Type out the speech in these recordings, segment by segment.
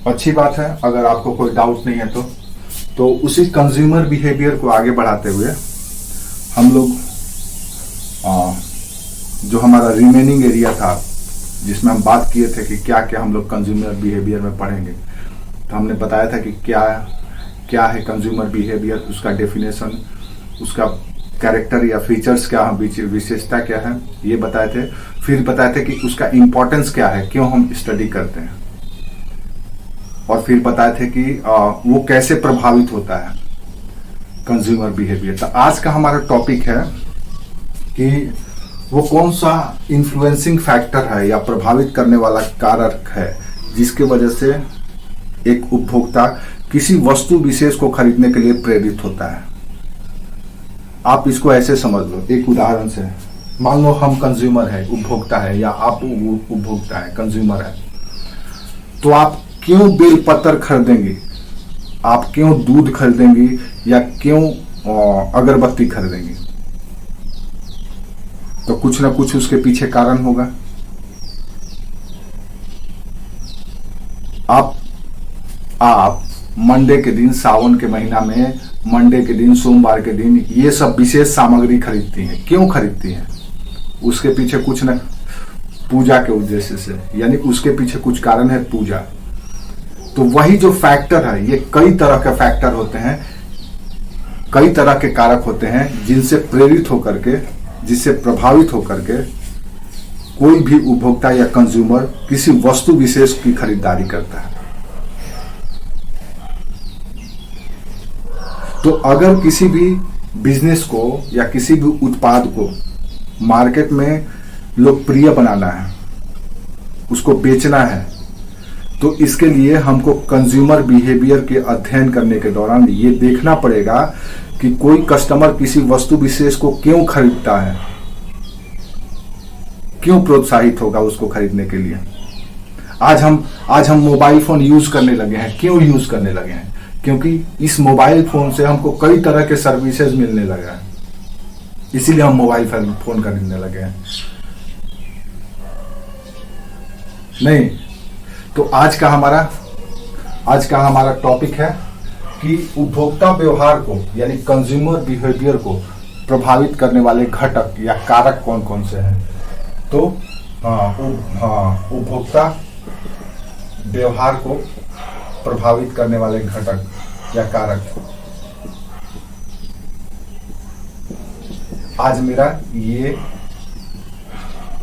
अच्छी बात है। अगर आपको कोई डाउट नहीं है तो उसी कंज्यूमर बिहेवियर को आगे बढ़ाते हुए हम लोग जो हमारा रिमेनिंग एरिया था जिसमें हम बात किए थे कि क्या क्या हम लोग कंज्यूमर बिहेवियर में पढ़ेंगे, तो हमने बताया था कि क्या क्या है कंज्यूमर बिहेवियर, उसका डेफिनेशन, उसका कैरेक्टर या फीचर्स क्या है, विशेषता क्या है, ये बताए थे। फिर बताए थे कि उसका इम्पोर्टेंस क्या है, क्यों हम स्टडी करते हैं, और फिर बताए थे कि वो कैसे प्रभावित होता है कंज्यूमर बिहेवियर। तो आज का हमारा टॉपिक है कि वो कौन सा इन्फ्लुएंसिंग फैक्टर है या प्रभावित करने वाला कारक है जिसके वजह से एक उपभोक्ता किसी वस्तु विशेष को खरीदने के लिए प्रेरित होता है। आप इसको ऐसे समझ लो, एक उदाहरण से मान लो हम कंज्यूमर है, उपभोक्ता है, या आप उपभोक्ता है, कंज्यूमर है, तो आप क्यों बेल पत्र खरीदेंगे, आप क्यों दूध खरीदेंगी, या क्यों अगरबत्ती खरीदेंगी? तो कुछ ना कुछ उसके पीछे कारण होगा। आप मंडे के दिन, सावन के महीना में मंडे के दिन, सोमवार के दिन ये सब विशेष सामग्री खरीदती हैं। क्यों खरीदती हैं? उसके पीछे कुछ न पूजा के उद्देश्य से, यानी उसके पीछे कुछ कारण है, पूजा। तो वही जो फैक्टर है, ये कई तरह के फैक्टर होते हैं, कई तरह के कारक होते हैं जिनसे प्रेरित होकर के, जिससे प्रभावित होकर के कोई भी उपभोक्ता या कंज्यूमर किसी वस्तु विशेष की खरीदारी करता है। तो अगर किसी भी बिजनेस को या किसी भी उत्पाद को मार्केट में लोकप्रिय बनाना है, उसको बेचना है, तो इसके लिए हमको कंज्यूमर बिहेवियर के अध्ययन करने के दौरान ये देखना पड़ेगा कि कोई कस्टमर किसी वस्तु विशेष को क्यों खरीदता है, क्यों प्रोत्साहित होगा उसको खरीदने के लिए। आज हम मोबाइल फोन यूज करने लगे हैं। क्यों यूज करने लगे हैं? क्योंकि इस मोबाइल फोन से हमको कई तरह के सर्विसेज मिलने लगा है, इसीलिए हम मोबाइल फोन खरीदने लगे हैं। नहीं तो आज का हमारा टॉपिक है कि उपभोक्ता व्यवहार को यानी कंज्यूमर बिहेवियर को प्रभावित करने वाले घटक या कारक कौन कौन से हैं। तो उपभोक्ता व्यवहार को प्रभावित करने वाले घटक या कारक, आज मेरा ये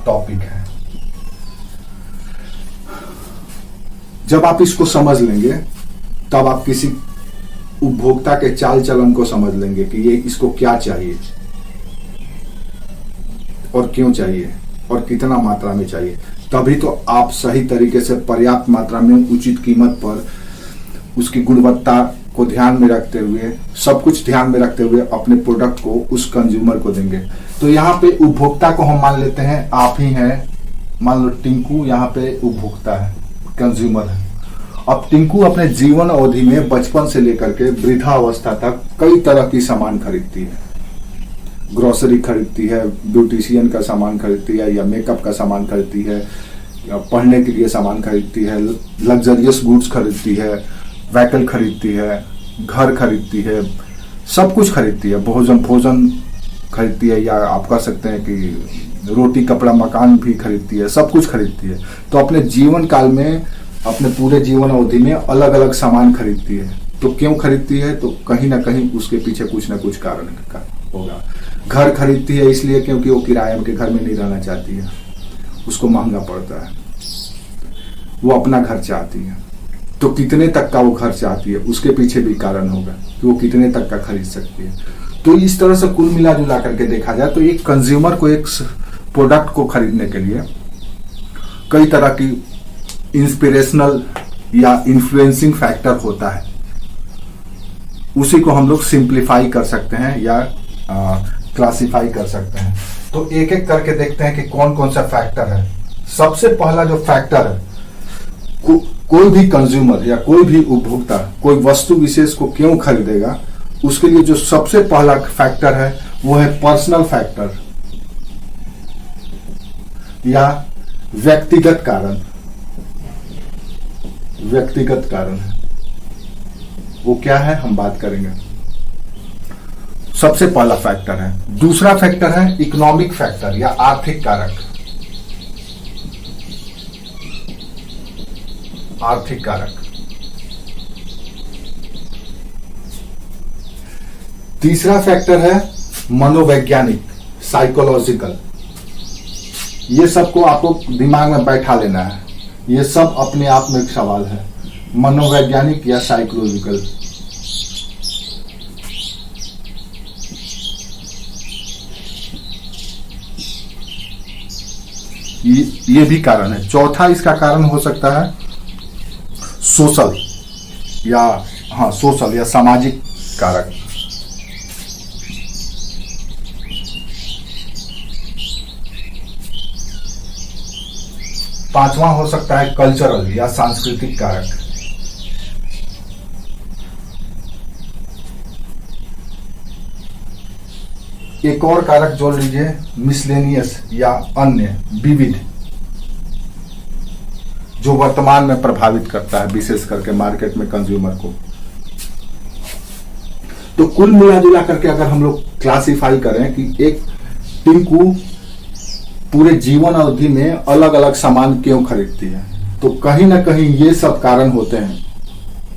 टॉपिक है। जब आप इसको समझ लेंगे तब आप किसी उपभोक्ता के चाल चलन को समझ लेंगे कि ये इसको क्या चाहिए और क्यों चाहिए और कितना मात्रा में चाहिए। तभी तो आप सही तरीके से पर्याप्त मात्रा में उचित कीमत पर उसकी गुणवत्ता को ध्यान में रखते हुए, सब कुछ ध्यान में रखते हुए अपने प्रोडक्ट को उस कंज्यूमर को देंगे। तो यहाँ पे उपभोक्ता को हम मान लेते हैं आप ही हैं, मान लो टिंकू यहाँ पे उपभोक्ता है, कंज्यूमर है। अब टिंकू अपने जीवन अवधि में बचपन से लेकर के वृद्धावस्था तक कई तरह की सामान खरीदती है, ग्रोसरी खरीदती है, ब्यूटिशियन का सामान खरीदती है, या मेकअप का सामान खरीदती है, या पढ़ने के लिए सामान खरीदती है, लग्जरियस गुड्स खरीदती है, व्हीकल खरीदती है, घर खरीदती है, सब कुछ खरीदती है, भोजन खरीदती है, या आप कह सकते हैं कि रोटी कपड़ा मकान भी खरीदती है, सब कुछ खरीदती है। तो अपने जीवन काल में, अपने पूरे जीवन अवधि में अलग अलग सामान खरीदती है। तो क्यों खरीदती है? तो कहीं ना कहीं उसके पीछे कुछ ना कुछ कारण होगा। घर खरीदती है इसलिए क्योंकि वो किराए के घर में नहीं रहना चाहती है, उसको महंगा पड़ता है, वो अपना घर चाहती है। तो कितने तक का वो घर चाहती है, उसके पीछे भी कारण होगा कि वो कितने तक का खरीद सकती है। तो इस तरह से कुल मिला जुला करके देखा जाए तो एक कंज्यूमर को एक प्रोडक्ट को खरीदने के लिए कई तरह की इंस्पिरेशनल या इन्फ्लुएंसिंग फैक्टर होता है। उसी को हम लोग सिंप्लीफाई कर सकते हैं या क्लासिफाई कर सकते हैं। तो एक एक करके देखते हैं कि कौन कौन सा फैक्टर है। सबसे पहला जो फैक्टर है, कोई भी कंज्यूमर या कोई भी उपभोक्ता कोई वस्तु विशेष को क्यों खरीदेगा, उसके लिए जो सबसे पहला फैक्टर है वो है पर्सनल फैक्टर या व्यक्तिगत कारण। व्यक्तिगत कारण है। वो क्या है हम बात करेंगे। सबसे पहला फैक्टर है। दूसरा फैक्टर है इकोनॉमिक फैक्टर या आर्थिक कारक। आर्थिक कारक। तीसरा फैक्टर है मनोवैज्ञानिक, साइकोलॉजिकल। ये सबको आपको दिमाग में बैठा लेना है। ये सब अपने आप में एक सवाल है, मनोवैज्ञानिक या साइकोलॉजिकल। ये भी कारण है। चौथा इसका कारण हो सकता है सोशल या सामाजिक कारक। पांचवा हो सकता है कल्चरल या सांस्कृतिक कारक। एक और कारक जोड़ लीजिए, मिसलेनियस या अन्य, विविध, जो वर्तमान में प्रभावित करता है विशेष करके मार्केट में कंज्यूमर को। तो कुल मिला जुला करके अगर हम लोग क्लासिफाई करें कि एक टिंकू पूरे जीवन अवधि में अलग अलग सामान क्यों खरीदती है, तो कहीं ना कहीं ये सब कारण होते हैं,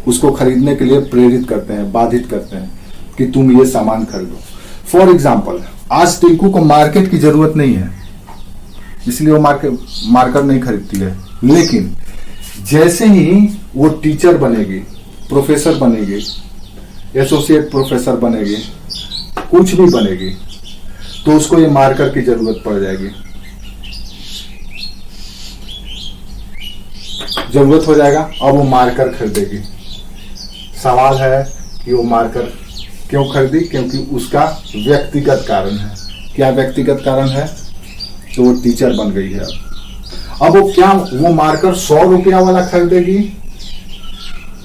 उसको खरीदने के लिए प्रेरित करते हैं, बाधित करते हैं कि तुम ये सामान खरीदो। फॉर एग्जाम्पल, आज टिंकू को मार्केट की जरूरत नहीं है, इसलिए वो मार्कर नहीं खरीदती है। लेकिन जैसे ही वो टीचर बनेगी, प्रोफेसर बनेगी, एसोसिएट प्रोफेसर बनेगी, कुछ भी बनेगी, तो उसको ये मार्कर की जरूरत पड़ जाएगी। जरूरत हो जाएगा, अब वो मार्कर खरीदेगी। सवाल है कि वो मार्कर क्यों खरीदी? क्योंकि उसका व्यक्तिगत कारण है। क्या व्यक्तिगत कारण है? तो वो टीचर बन गई है। अब वो मार्कर 100 रुपया वाला खरीदेगी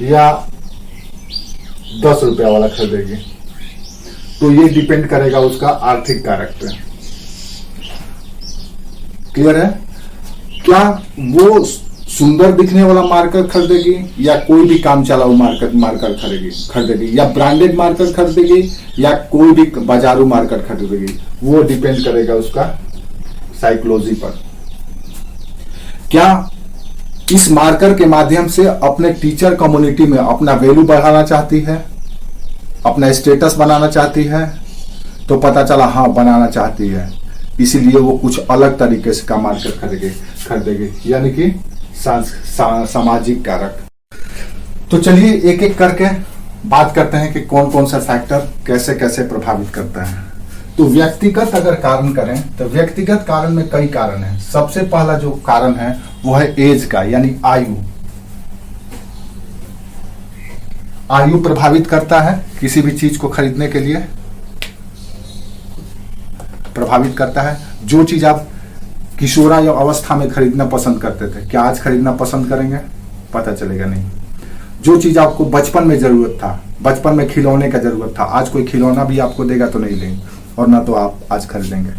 या 10 रुपया वाला खरीदेगी? तो ये डिपेंड करेगा उसका आर्थिक कारक पे। क्लियर है? क्या वो सुंदर दिखने वाला मार्कर खरीदेगी या कोई भी काम चलाऊ मार्कर खरीदेगी, या ब्रांडेड मार्कर खरीदेगी या कोई भी बाजारू मार्कर खरीदेगी? वो डिपेंड करेगा उसका साइकोलॉजी पर। क्या इस मार्कर के माध्यम से अपने टीचर कम्युनिटी में अपना वैल्यू बढ़ाना चाहती है, अपना स्टेटस बनाना चाहती है? तो पता चला हाँ बनाना चाहती है, इसीलिए वो कुछ अलग तरीके से का मार्कर खरीदेगी, यानी कि सामाजिक कारक। तो चलिए एक एक करके बात करते हैं कि कौन कौन सा फैक्टर कैसे कैसे प्रभावित करता है। तो व्यक्तिगत अगर कारण करें तो व्यक्तिगत कारण में कई कारण हैं। सबसे पहला जो कारण है वो है एज का, यानी आयु। आयु प्रभावित करता है किसी भी चीज को खरीदने के लिए, प्रभावित करता है। जो चीज आप किशोरा या अवस्था में खरीदना पसंद करते थे, क्या आज खरीदना पसंद करेंगे? पता चलेगा नहीं। जो चीज आपको बचपन में जरूरत था, बचपन में खिलौने का जरूरत था, आज कोई खिलौना भी आपको देगा तो नहीं लेंगे, और ना तो आप आज खरीदेंगे।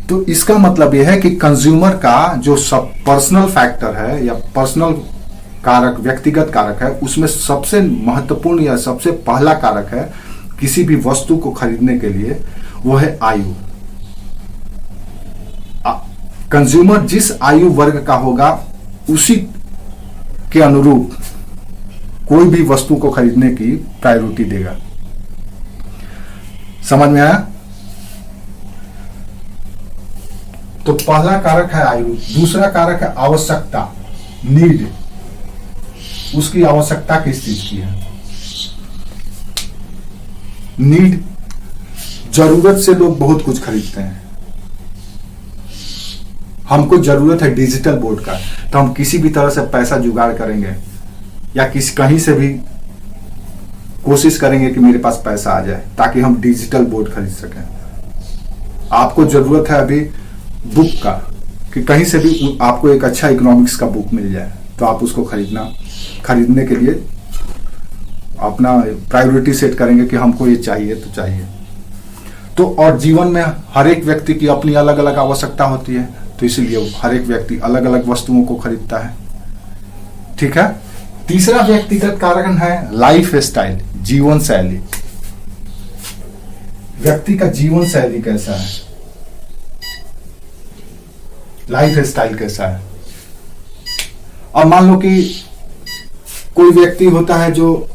तो इसका मतलब यह है कि कंज्यूमर का जो सब पर्सनल फैक्टर है या पर्सनल कारक, व्यक्तिगत कारक है, उसमें सबसे महत्वपूर्ण या सबसे पहला कारक है किसी भी वस्तु को खरीदने के लिए, वो है आयु। कंज्यूमर जिस आयु वर्ग का होगा उसी के अनुरूप कोई भी वस्तु को खरीदने की प्रायोरिटी देगा। समझ में आया? तो पहला कारक है आयु। दूसरा कारक है आवश्यकता, नीड। उसकी आवश्यकता किस चीज की है? नीड, जरूरत से लोग बहुत कुछ खरीदते हैं। हमको जरूरत है डिजिटल बोर्ड का, तो हम किसी भी तरह से पैसा जुगाड़ करेंगे या कहीं से भी कोशिश करेंगे कि मेरे पास पैसा आ जाए ताकि हम डिजिटल बोर्ड खरीद सकें। आपको जरूरत है अभी बुक का, कि कहीं से भी आपको एक अच्छा इकोनॉमिक्स का बुक मिल जाए, तो आप उसको खरीदने के लिए अपना प्रायोरिटी सेट करेंगे कि हमको ये चाहिए तो चाहिए। तो और जीवन में हर एक व्यक्ति की अपनी अलग अलग आवश्यकता होती है। तो इसलिए हर एक व्यक्ति अलग अलग वस्तुओं को खरीदता है। ठीक है। तीसरा व्यक्तिगत कारण है लाइफ स्टाइल, जीवन शैली। व्यक्ति का जीवन शैली कैसा है, लाइफ स्टाइल कैसा है। अब मान लो कि कोई व्यक्ति होता है जो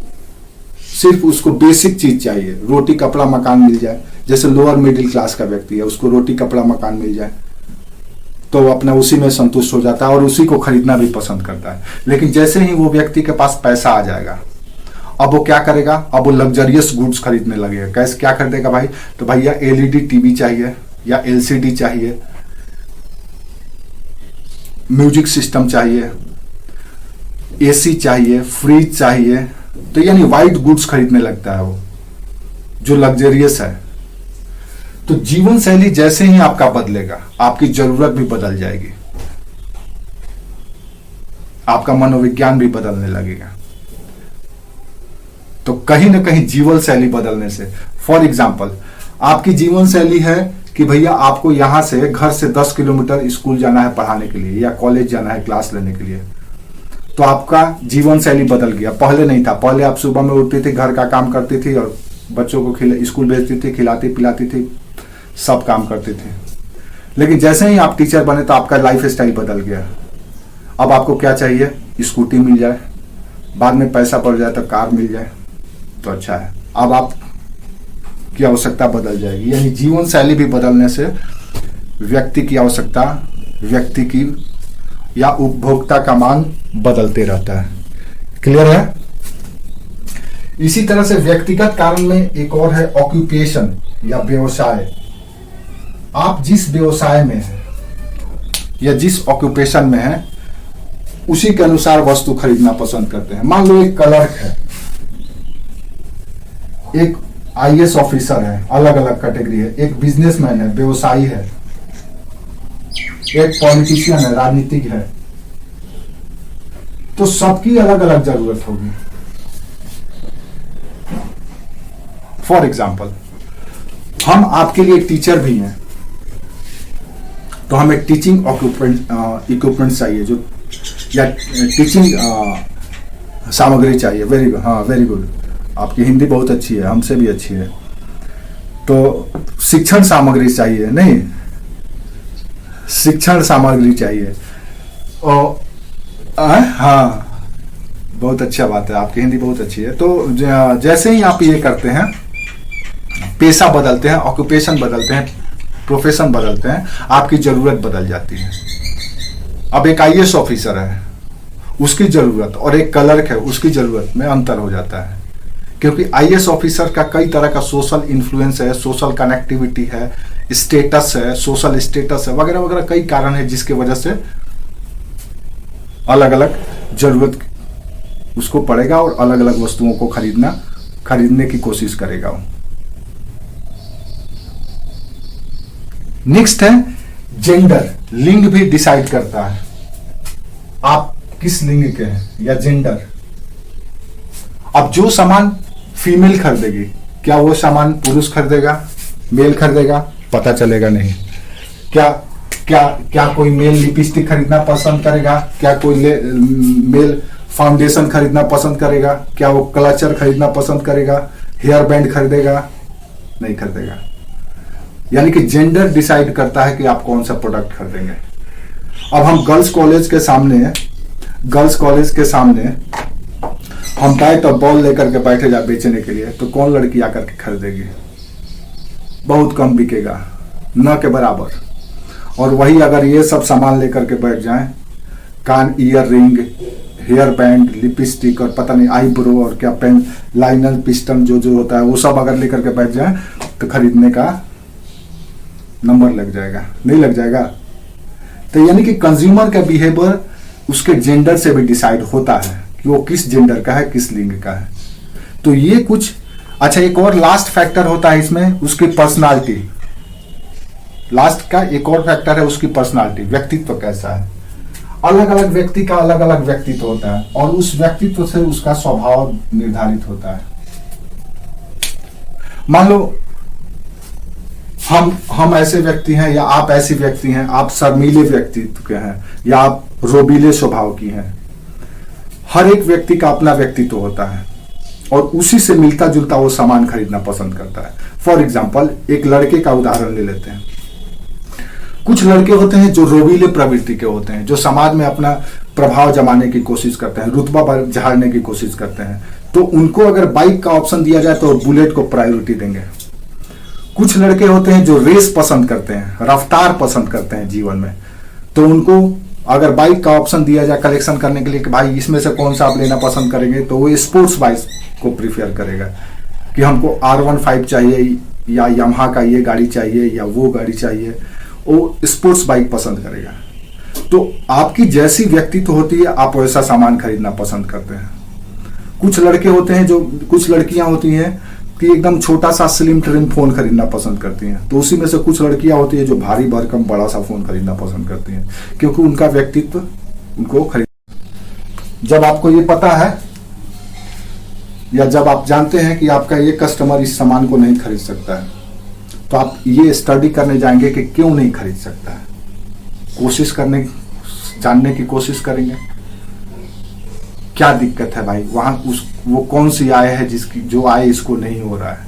सिर्फ उसको बेसिक चीज चाहिए, रोटी कपड़ा मकान मिल जाए, जैसे लोअर मिडिल क्लास का व्यक्ति है, उसको रोटी कपड़ा मकान मिल जाए तो अपना उसी में संतुष्ट हो जाता है और उसी को खरीदना भी पसंद करता है। लेकिन जैसे ही वो व्यक्ति के पास पैसा आ जाएगा, अब वो क्या करेगा, अब वो लग्जरियस गुड्स खरीदने लगेगा। कैसे, क्या खरीदेगा भाई, तो भैया एलईडी टीवी चाहिए या एलसीडी चाहिए, म्यूजिक सिस्टम चाहिए, एसी चाहिए, फ्रिज चाहिए, तो यानी वाइट गुड्स खरीदने लगता है वो, जो लग्जरियस है। तो जीवन शैली जैसे ही आपका बदलेगा, आपकी जरूरत भी बदल जाएगी, आपका मनोविज्ञान भी बदलने लगेगा। तो कहीं ना कहीं जीवन शैली बदलने से, फॉर एग्जाम्पल आपकी जीवन शैली है कि भैया आपको यहां से घर से 10 किलोमीटर स्कूल जाना है पढ़ाने के लिए या कॉलेज जाना है क्लास लेने के लिए, तो आपका जीवन शैली बदल गया। पहले नहीं था, पहले आप सुबह में उठती थी, घर का काम करती थी और बच्चों को स्कूल भेजती थी, खिलाती पिलाती थी, सब काम करते थे। लेकिन जैसे ही आप टीचर बने तो आपका लाइफ स्टाइल बदल गया। अब आपको क्या चाहिए, स्कूटी मिल जाए, बाद में पैसा पड़ जाए तो कार मिल जाए तो अच्छा है। अब आप की आवश्यकता बदल जाएगी। यानी जीवन शैली भी बदलने से व्यक्ति की आवश्यकता, व्यक्ति की या उपभोक्ता का मांग बदलते रहता है। क्लियर है। इसी तरह से व्यक्तिगत कारण में एक और है ऑक्यूपेशन या व्यवसाय। आप जिस व्यवसाय में हैं या जिस ऑक्यूपेशन में हैं, उसी के अनुसार वस्तु खरीदना पसंद करते हैं। मान लो एक क्लर्क है, एक आईएएस ऑफिसर है, अलग अलग कैटेगरी है, एक बिजनेसमैन है, व्यवसायी है, एक पॉलिटिशियन है, राजनीतिक है, तो सबकी अलग अलग जरूरत होगी। फॉर एग्जाम्पल हम आपके लिए टीचर भी हैं, तो हमें टीचिंग इक्विपमेंट चाहिए, जो या टीचिंग सामग्री चाहिए। वेरी गुड, हाँ वेरी गुड, आपकी हिंदी बहुत अच्छी है, हमसे भी अच्छी है। तो शिक्षण सामग्री चाहिए, नहीं शिक्षण सामग्री चाहिए। और हाँ, बहुत अच्छा बात है, आपकी हिंदी बहुत अच्छी है। तो जैसे ही आप ये करते हैं, पेशा बदलते हैं, ऑक्यूपेशन बदलते हैं, प्रोफेशन बदलते हैं, आपकी जरूरत बदल जाती है। अब एक आईएएस ऑफिसर है, उसकी जरूरत और एक क्लर्क है, उसकी जरूरत में अंतर हो जाता है। क्योंकि आईएएस ऑफिसर का कई तरह का सोशल इन्फ्लुएंस है, सोशल कनेक्टिविटी है, स्टेटस है, सोशल स्टेटस है, वगैरह वगैरह कई कारण है जिसकी वजह से अलग अलग जरूरत उसको पड़ेगा और अलग अलग वस्तुओं को खरीदने की कोशिश करेगा। नेक्स्ट है जेंडर। लिंग भी डिसाइड करता है आप किस लिंग के हैं, या जेंडर। अब जो सामान फीमेल खरीदेगी, क्या वो सामान पुरुष खरीदेगा, मेल खरीदेगा, पता चलेगा नहीं। क्या क्या क्या कोई मेल लिपस्टिक खरीदना पसंद करेगा, क्या कोई मेल फाउंडेशन खरीदना पसंद करेगा, क्या वो क्लचर खरीदना पसंद करेगा, हेयर बैंड खरीदेगा, नहीं खरीदेगा। यानी कि जेंडर डिसाइड करता है कि आप कौन सा प्रोडक्ट खरीदेंगे। अब हम गर्ल्स कॉलेज के सामने हम बैट और बॉल लेकर के बैठे जा बेचने के लिए, तो कौन लड़की आकर के खरीदेगी, बहुत कम बिकेगा, न के बराबर। और वही अगर ये सब सामान लेकर के बैठ जाएं, कान, ear ring, hair band, lipstick और पता नहीं आईब्रो और क्या पेन, लाइनर, पिस्टन जो होता है, वो सब अगर लेकर के बैठ जाएं तो खरीदने का नंबर लग जाएगा, नहीं लग जाएगा। तो यानी कि कंज्यूमर का बिहेवियर उसके जेंडर से भी डिसाइड होता है कि वो किस जेंडर का है, किस लिंग का है। तो ये कुछ अच्छा। एक और लास्ट फैक्टर होता है इसमें, उसकी पर्सनालिटी। लास्ट का एक और फैक्टर है उसकी पर्सनालिटी, व्यक्तित्व कैसा है। अलग अलग व्यक्ति का अलग अलग व्यक्तित्व होता है और उस व्यक्तित्व से उसका स्वभाव निर्धारित होता है। मान लो हम ऐसे व्यक्ति हैं या आप ऐसी व्यक्ति हैं, आप शर्मीले व्यक्तित्व के हैं या आप रोबीले स्वभाव की हैं। हर एक व्यक्ति का अपना व्यक्तित्व होता है और उसी से मिलता जुलता वो सामान खरीदना पसंद करता है। फॉर एग्जाम्पल, एक लड़के का उदाहरण ले लेते हैं। कुछ लड़के होते हैं जो रोबीले प्रवृत्ति के होते हैं, जो समाज में अपना प्रभाव जमाने की कोशिश करते हैं, रुतबा झाड़ने की कोशिश करते हैं। तो उनको अगर बाइक का ऑप्शन दिया जाए तो बुलेट को प्रायोरिटी देंगे। कुछ लड़के होते हैं जो रेस पसंद करते हैं, रफ्तार पसंद करते हैं जीवन में, तो उनको अगर बाइक का ऑप्शन दिया जाए कलेक्शन करने के लिए कि भाई इसमें से कौन सा आप लेना पसंद करेंगे, तो वो स्पोर्ट्स बाइक को प्रीफर करेगा कि हमको R15 चाहिए या यामाहा का ये गाड़ी चाहिए या वो गाड़ी चाहिए, वो स्पोर्ट्स बाइक पसंद करेगा। तो आपकी जैसी व्यक्तित्व होती है आप वैसा सामान खरीदना पसंद करते हैं। कुछ लड़के होते हैं, जो कुछ लड़कियां होती हैं कि एकदम छोटा सा स्लिम ट्रिम फोन खरीदना पसंद करती हैं, तो उसी में से कुछ लड़कियां होती है जो भारी भरकम बड़ा सा फोन खरीदना पसंद करती हैं, क्योंकि उनका व्यक्तित्व उनको खरीद। जब आपको ये पता है या जब आप जानते हैं कि आपका ये कस्टमर इस सामान को नहीं खरीद सकता है, तो आप ये स्टडी करने जाएंगे कि क्यों नहीं खरीद सकता है। कोशिश करने, जानने की कोशिश करेंगे क्या दिक्कत है भाई, वहां वो कौन सी आय है जिसकी जो आय इसको नहीं हो रहा है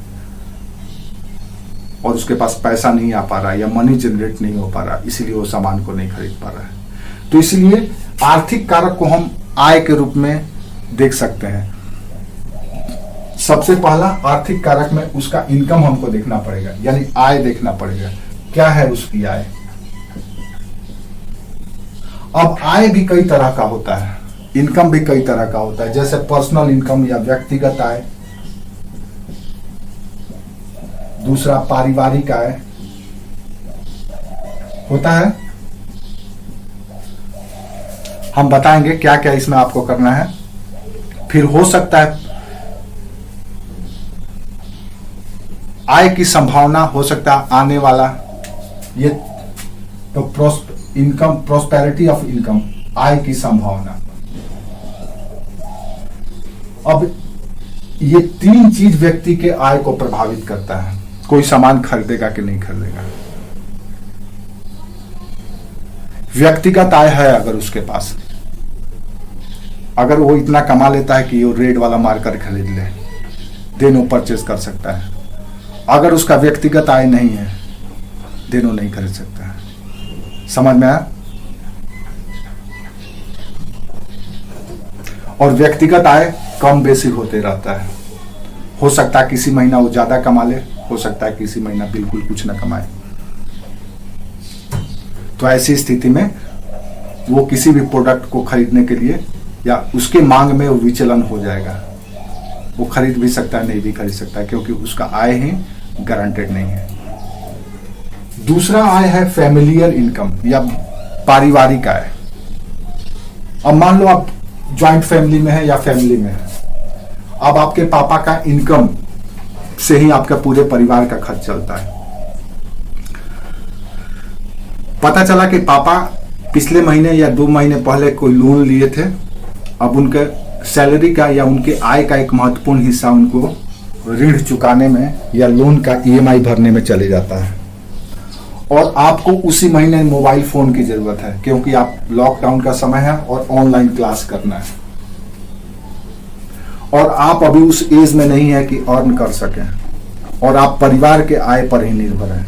और उसके पास पैसा नहीं आ पा रहा है या मनी जनरेट नहीं हो पा रहा, इसीलिए वो सामान को नहीं खरीद पा रहा है। तो इसलिए आर्थिक कारक को हम आय के रूप में देख सकते हैं। सबसे पहला आर्थिक कारक में उसका इनकम हमको देखना पड़ेगा, यानी आय देखना पड़ेगा, क्या है उसकी आय। अब आय भी कई तरह का होता है, इनकम भी कई तरह का होता है, जैसे पर्सनल इनकम या व्यक्तिगत आय, दूसरा पारिवारिक आय होता है। हम बताएंगे क्या क्या इसमें आपको करना है। फिर हो सकता है आय की संभावना, हो सकता है आने वाला, ये तो इनकम, प्रोस्पेरिटी ऑफ इनकम, आय की संभावना। अब ये तीन चीज व्यक्ति के आय को प्रभावित करता है, कोई सामान खरीदेगा कि नहीं खरीदेगा। व्यक्तिगत आय है अगर उसके पास, अगर वो इतना कमा लेता है कि वो रेड वाला मार्कर खरीद ले, देन वो परचेज कर सकता है। अगर उसका व्यक्तिगत आय नहीं है, देन वो नहीं खरीद सकता है। समझ में आया? और व्यक्तिगत आय कम बेसी होते रहता है। हो सकता है किसी महीना वो ज्यादा कमा ले, हो सकता है किसी महीना बिल्कुल कुछ ना कमाए। तो ऐसी स्थिति में वो किसी भी प्रोडक्ट को खरीदने के लिए या उसके मांग में वो विचलन हो जाएगा। वो खरीद भी सकता है, नहीं भी खरीद सकता है, क्योंकि उसका आय ही गारंटेड नहीं है। दूसरा आय है फैमिलियल इनकम या पारिवारिक आय। अब मान लो आप ज्वाइंट फैमिली में है या फैमिली में है, अब आपके पापा का इनकम से ही आपका पूरे परिवार का खर्च चलता है। पता चला कि पापा पिछले महीने या 2 महीने पहले कोई लोन लिए थे, अब उनके सैलरी का या उनके आय का एक महत्वपूर्ण हिस्सा उनको ऋण चुकाने में या लोन का EMI भरने में चले जाता है, और आपको उसी महीने मोबाइल फोन की जरूरत है, क्योंकि आप लॉकडाउन का समय है और ऑनलाइन क्लास करना है, और आप अभी उस एज में नहीं है कि अर्न कर सकें, और आप परिवार के आय पर ही निर्भर हैं।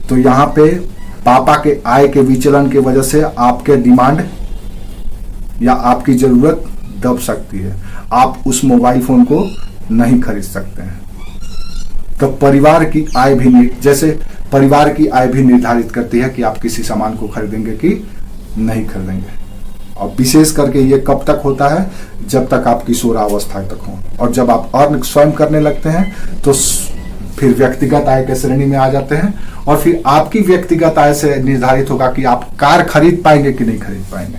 तो यहाँ पे पापा के आय के विचलन की वजह से आपके डिमांड या आपकी जरूरत दब सकती है, आप उस मोबाइल फोन को नहीं खरीद सकते हैं। तो परिवार की आय भी, जैसे परिवार की आय भी निर्धारित करती है कि आप किसी सामान को खरीदेंगे कि नहीं खरीदेंगे। और विशेष करके ये कब तक होता है, जब तक आप किशोरावस्था तक हो, और जब आप अर्न स्वयं करने लगते हैं तो फिर व्यक्तिगत आय के श्रेणी में आ जाते हैं, और फिर आपकी व्यक्तिगत आय से निर्धारित होगा कि आप कार खरीद पाएंगे कि नहीं खरीद पाएंगे।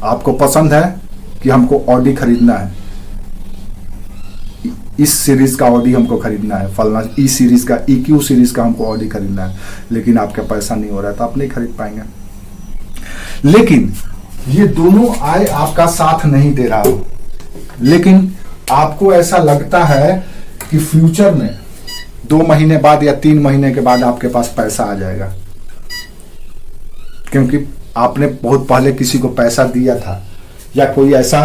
आपको पसंद है कि हमको ऑडी खरीदना है, इस सीरीज का ऑडी हमको खरीदना है, फलना ई सीरीज का, EQ सीरीज का हमको ऑडी खरीदना है, लेकिन आपका पैसा नहीं हो रहा है तो आप नहीं खरीद पाएंगे। लेकिन ये दोनों आय आपका साथ नहीं दे रहा हो, लेकिन आपको ऐसा लगता है कि फ्यूचर में 2 महीने बाद या 3 महीने के बाद आपके पास पैसा आ जाएगा, क्योंकि आपने बहुत पहले किसी को पैसा दिया था, या कोई ऐसा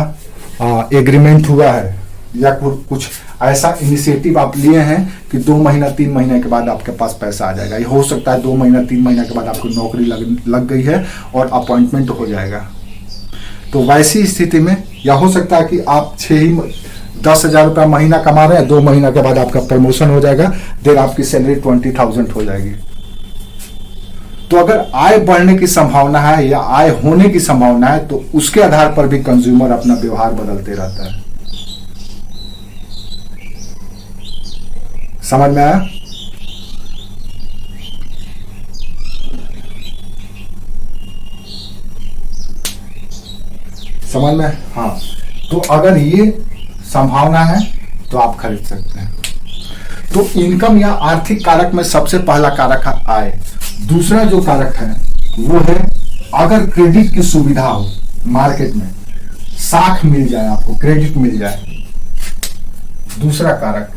एग्रीमेंट हुआ है, या कुछ ऐसा इनिशिएटिव आप लिए हैं कि 2 महीना 3 महीने के बाद आपके पास पैसा आ जाएगा। ये हो सकता है 2 महीना 3 महीना के बाद आपको नौकरी लग गई है और अपॉइंटमेंट हो जाएगा। तो वैसी स्थिति में या हो सकता है कि आप 10,000 रुपया महीना कमा रहे हैं, 2 महीना के बाद आपका प्रमोशन हो जाएगा, देन आपकी सैलरी 20,000 हो जाएगी। तो अगर आय बढ़ने की संभावना है या आय होने की संभावना है, तो उसके आधार पर भी कंज्यूमर अपना व्यवहार बदलते रहता है। समझ में आया? समझ में? हाँ। तो अगर ये संभावना है तो आप खरीद सकते हैं। तो इनकम या आर्थिक कारक में सबसे पहला कारक है आय। दूसरा जो कारक है वो है अगर क्रेडिट की सुविधा हो, मार्केट में साख मिल जाए, आपको क्रेडिट मिल जाए। दूसरा कारक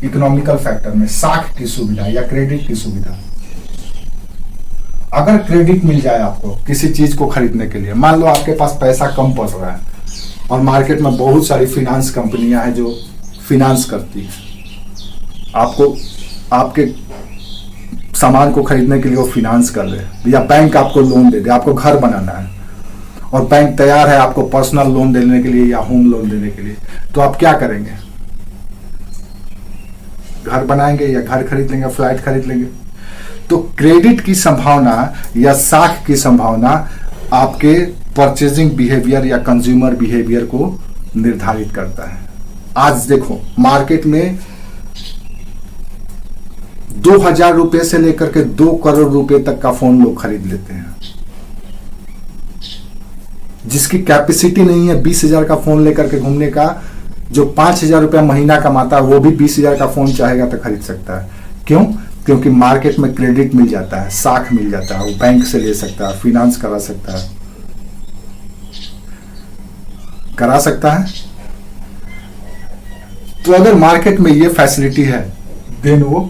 इकोनॉमिकल फैक्टर में साख की सुविधा या क्रेडिट की सुविधा। अगर क्रेडिट मिल जाए आपको किसी चीज को खरीदने के लिए, मान लो आपके पास पैसा कम पड़ रहा है और मार्केट में बहुत सारी फिनांस कंपनियां हैं जो फिनांस करती है आपको, आपके सामान को खरीदने के लिए वो फिनांस कर दे, या बैंक आपको लोन दे दे। आपको घर बनाना है और बैंक तैयार है आपको पर्सनल लोन देने के लिए या होम लोन देने के लिए, तो आप क्या करेंगे? घर बनाएंगे या घर खरीद लेंगे, फ्लैट खरीद लेंगे। तो क्रेडिट की संभावना या साख की संभावना आपके परचेजिंग बिहेवियर या कंज्यूमर बिहेवियर को निर्धारित करता है। आज देखो मार्केट में 2,000 रुपए से लेकर के 2 करोड़ रुपए तक का फोन लोग खरीद लेते हैं। जिसकी कैपेसिटी नहीं है 20,000 का फोन लेकर के घूमने का, जो 5,000 रुपया महीना कमाता है वो भी 20,000 का फोन चाहेगा तो खरीद सकता है। क्यों? क्योंकि मार्केट में क्रेडिट मिल जाता है, साख मिल जाता है, वो बैंक से ले सकता है, फिनांस करा सकता है, तो अगर मार्केट में ये फैसिलिटी है देन वो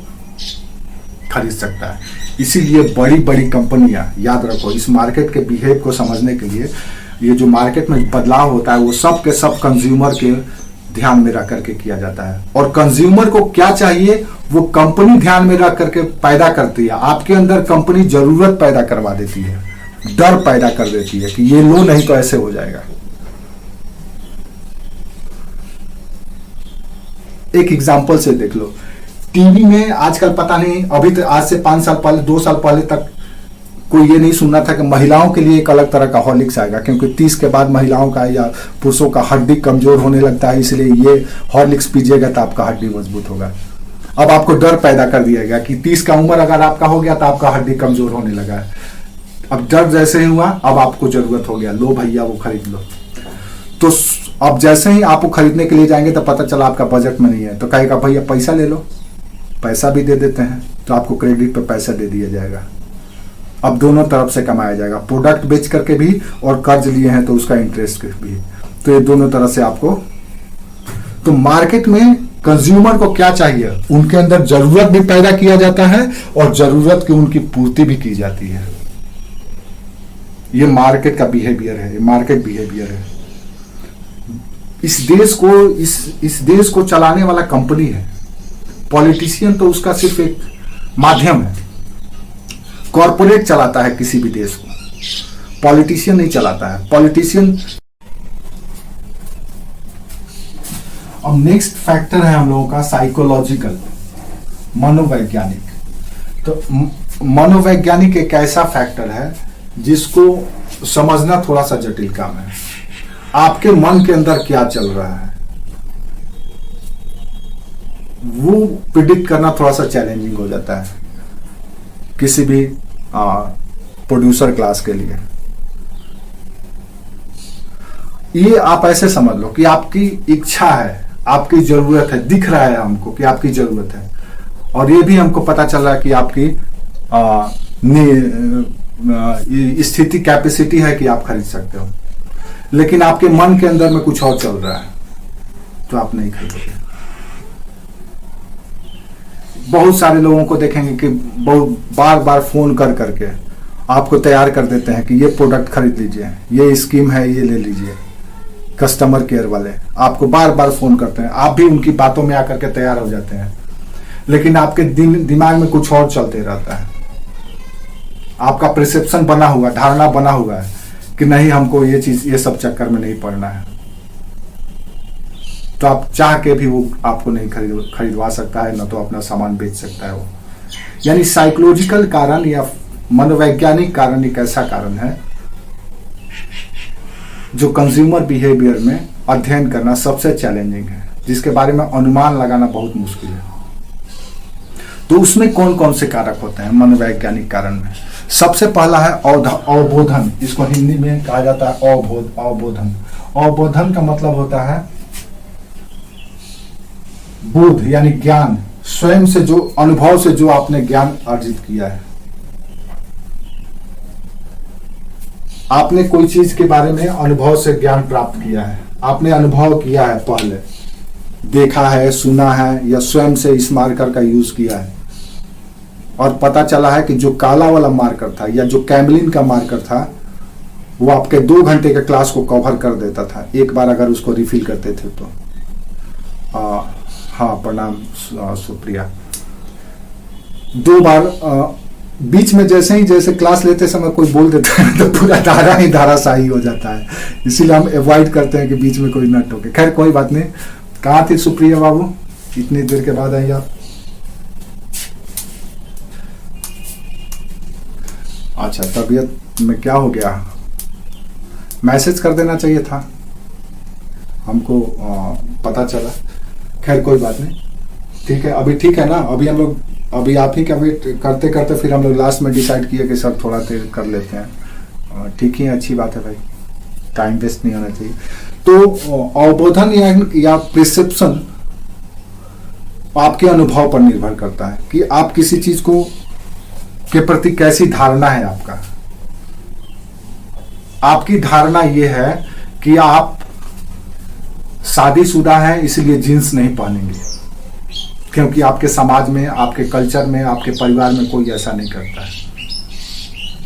खरीद सकता है। इसीलिए बड़ी बड़ी कंपनियां, याद रखो, इस मार्केट के बिहेव को समझने के लिए ये जो मार्केट में बदलाव होता है वो सब के सब कंज्यूमर के ध्यान में रख करके किया जाता है। और कंज्यूमर को क्या चाहिए वो कंपनी ध्यान में रख करके पैदा करती है। आपके अंदर कंपनी जरूरत पैदा करवा देती है, डर पैदा कर देती है कि ये लो नहीं तो ऐसे हो जाएगा। एक एग्जांपल से देख लो, टीवी में आजकल पता नहीं, अभी तो आज से 5 साल पहले 2 साल पहले तक कोई ये नहीं सुनना था कि महिलाओं के लिए एक अलग तरह का हॉर्लिक्स आएगा, क्योंकि 30 के बाद महिलाओं का या पुरुषों का हड्डी कमजोर होने लगता है, इसलिए ये हॉर्लिक्स पीजिएगा तो आपका हड्डी मजबूत होगा। अब आपको डर पैदा कर दिया गया कि 30 का उम्र अगर आपका हो गया तो आपका हड्डी कमजोर होने लगा है। अब डर जैसे ही हुआ, अब आपको जरूरत हो गया, लो भैया वो खरीद लो। तो अब जैसे ही आप वो खरीदने के लिए जाएंगे तो पता चला आपका बजट में नहीं है, तो कहेगा भैया पैसा ले लो, पैसा भी दे देते हैं, तो आपको क्रेडिट पे पैसा दे दिया जाएगा। अब दोनों तरफ से कमाया जाएगा, प्रोडक्ट बेच करके भी और कर्ज लिए हैं तो उसका इंटरेस्ट भी, तो ये दोनों तरह से आपको। तो मार्केट में कंज्यूमर को क्या चाहिए, उनके अंदर जरूरत भी पैदा किया जाता है और जरूरत की उनकी पूर्ति भी की जाती है। ये मार्केट का बिहेवियर है, ये मार्केट बिहेवियर है। इस देश को चलाने वाला कंपनी है, पॉलिटिशियन तो उसका सिर्फ एक माध्यम है। कॉरपोरेट चलाता है किसी भी देश को, पॉलिटिशियन नहीं चलाता है। पॉलिटिशियन। अब नेक्स्ट फैक्टर है हम लोगों का साइकोलॉजिकल, मनोवैज्ञानिक। तो मनोवैज्ञानिक एक ऐसा फैक्टर है जिसको समझना थोड़ा सा जटिल काम है। आपके मन के अंदर क्या चल रहा है वो प्रिडिक्ट करना थोड़ा सा चैलेंजिंग हो जाता है किसी भी प्रोड्यूसर क्लास के लिए। ये आप ऐसे समझ लो कि आपकी इच्छा है, आपकी जरूरत है, दिख रहा है हमको कि आपकी जरूरत है, और ये भी हमको पता चल रहा है कि आपकी स्थिति कैपेसिटी है कि आप खरीद सकते हो, लेकिन आपके मन के अंदर में कुछ और चल रहा है तो आप नहीं खरीदोगे। बहुत सारे लोगों को देखेंगे कि बहुत बार बार फोन कर करके आपको तैयार कर देते हैं कि ये प्रोडक्ट खरीद लीजिए, ये स्कीम है, ये ले लीजिए। कस्टमर केयर वाले आपको बार बार फोन करते हैं, आप भी उनकी बातों में आकर के तैयार हो जाते हैं, लेकिन आपके दिमाग में कुछ और चलते रहता है। आपका परसेप्शन बना हुआ, धारणा बना हुआ है कि नहीं, हमको ये चीज, ये सब चक्कर में नहीं पड़ना है। तो आप चाह के भी वो आपको नहीं खरीदवा सकता है, न तो अपना सामान बेच सकता है वो। यानी साइकोलॉजिकल कारण या मनोवैज्ञानिक कारण एक ऐसा कारण है जो कंज्यूमर बिहेवियर में अध्ययन करना सबसे चैलेंजिंग है, जिसके बारे में अनुमान लगाना बहुत मुश्किल है। तो उसमें कौन कौन से कारक होते हैं मनोवैज्ञानिक कारण में? सबसे पहला है अवबोधन। इसको हिंदी में कहा जाता है अवबोधन। अवबोधन का मतलब होता है बोध, यानी ज्ञान, स्वयं से जो अनुभव से जो आपने ज्ञान अर्जित किया है। आपने कोई चीज के बारे में अनुभव से ज्ञान प्राप्त किया है, आपने अनुभव किया है, पहले देखा है, सुना है, या स्वयं से इस मार्कर का यूज किया है और पता चला है कि जो काला वाला मार्कर था या जो कैमलिन का मार्कर था वो आपके 2 घंटे के क्लास को कवर कर देता था, एक बार अगर उसको रिफिल करते थे तो। हाँ, प्रणाम सुप्रिया। 2 बार बीच में जैसे क्लास लेते समय कोई बोल देता है तो पूरा धारा ही धाराशाही हो जाता है, इसीलिए हम अवॉइड करते हैं कि बीच में कोई न टोके। खैर कोई बात नहीं। कहाँ थे सुप्रिया बाबू, इतनी देर के बाद आई आप? अच्छा, तबीयत में क्या हो गया? मैसेज कर देना चाहिए था, हमको पता चला। खैर कोई बात नहीं, ठीक है। अभी ठीक है ना? अभी हम लोग, अभी आप ही का वेट करते करते फिर हम लोग लास्ट में डिसाइड किए कि सर थोड़ा देर कर लेते हैं। ठीक ही है, अच्छी बात है भाई, टाइम वेस्ट नहीं होना चाहिए। तो अवबोधन या परसेप्शन आपके अनुभव पर निर्भर करता है कि आप किसी चीज को के प्रति कैसी धारणा है आपका। आपकी धारणा यह है कि आप शादीशुदा हैं इसलिए जींस नहीं पहनेंगे, क्योंकि आपके समाज में, आपके कल्चर में, आपके परिवार में कोई ऐसा नहीं करता है।